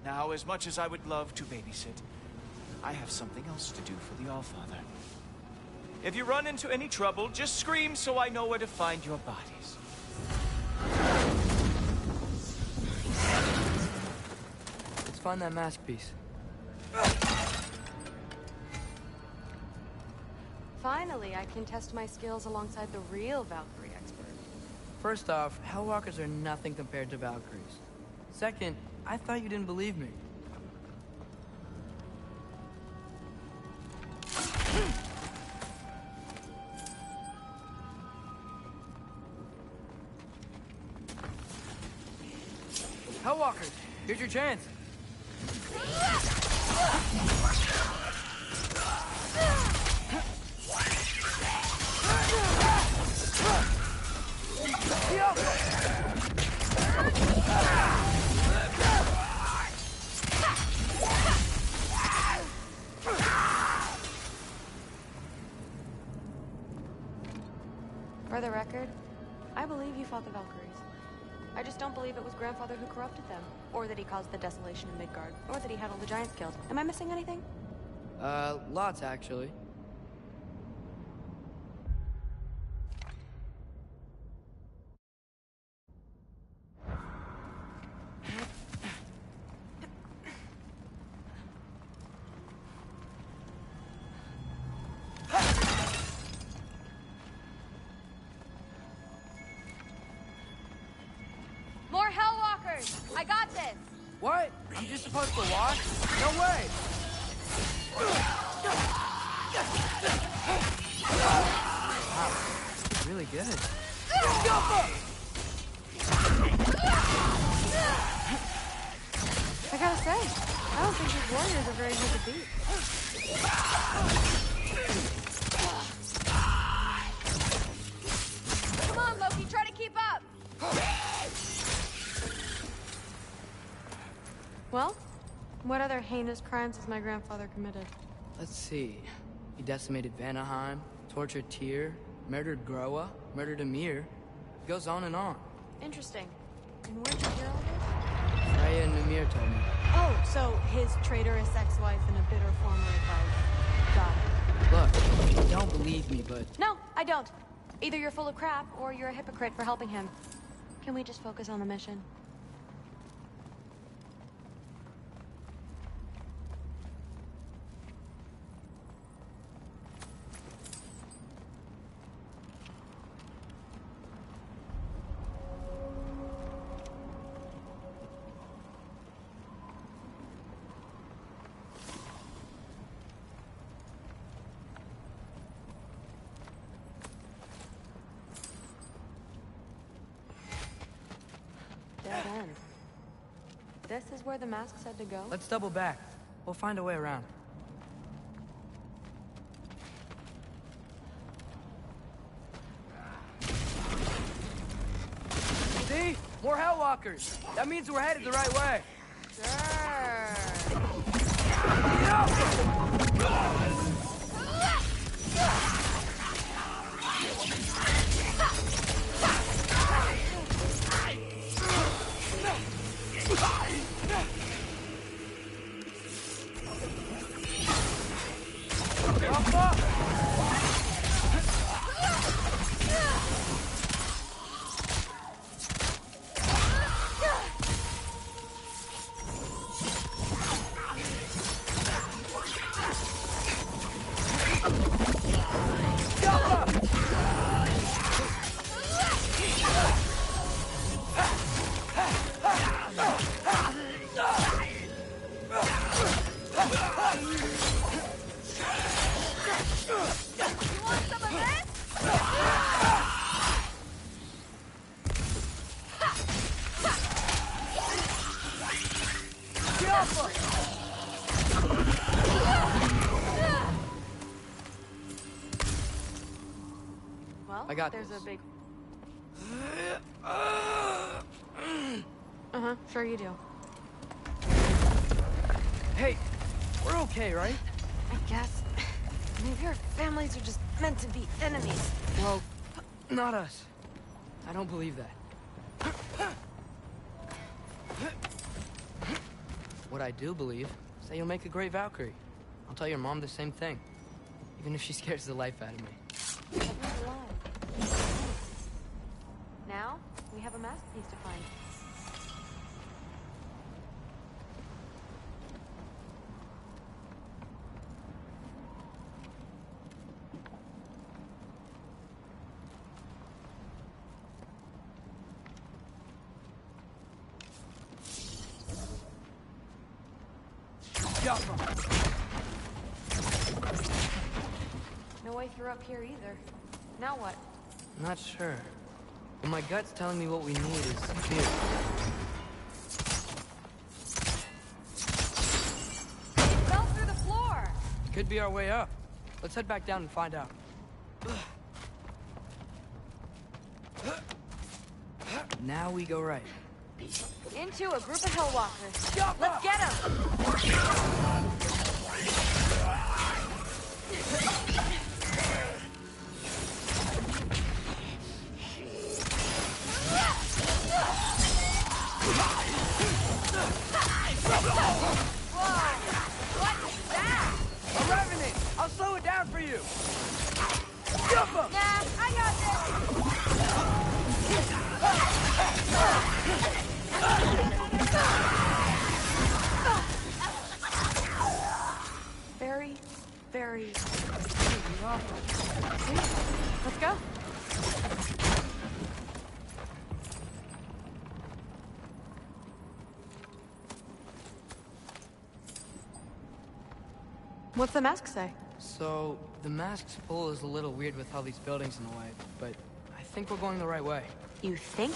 Now, as much as I would love to babysit, I have something else to do for the Allfather. If you run into any trouble, just scream so I know where to find your bodies. Let's find that mask piece. Finally, I can test my skills alongside the real Valkyrie expert. First off, Hellwalkers are nothing compared to Valkyries. Second, I thought you didn't believe me. Hellwalkers, here's your chance. For the record, I believe you fought the Valkyries. I just don't believe it was Grandfather who corrupted them, or that he caused the desolation in Midgard, or that he had all the giants killed. Am I missing anything? Lots actually. More Hellwalkers! I got this! What? I'm just supposed to watch? No way! Wow, this is really good. I gotta say, I don't think these warriors are very hard to beat. Come on, Loki, try to keep up! Well, what other heinous crimes has my grandfather committed? Let's see. He decimated Vanaheim, tortured Tyr, murdered Groa, murdered Ymir. It goes on and on. Interesting. And where'd you hear all this? Freya and Ymir told me. Oh, so his traitorous ex-wife and a bitter former advice. Got it. Look, you don't believe me, but... No, I don't. Either you're full of crap, or you're a hypocrite for helping him. Can we just focus on the mission? This is where the mask said to go? Let's double back. We'll find a way around. See? More Hellwalkers. That means we're headed the right way. Well, I got there's this. a big... Sure you do. Hey, we're okay, right? I guess. Maybe our families are just meant to be enemies. Well, not us. I don't believe that. What I do believe is that you'll make a great Valkyrie. I'll tell your mom the same thing, even if she scares the life out of me. Now, we have a mask piece to find. No way through up here either. Now what? Not sure. But my gut's telling me what we need is here. Fell through the floor! Could be our way up. Let's head back down and find out. Now we go right. Into a group of Hellwalkers. Let's get them! A revenant! I'll slow it down for you! Jump him! Nah, I got this! Very... Let's go. What's the mask say? So, the mask's pull is a little weird with all these buildings in the way, but I think we're going the right way. You think?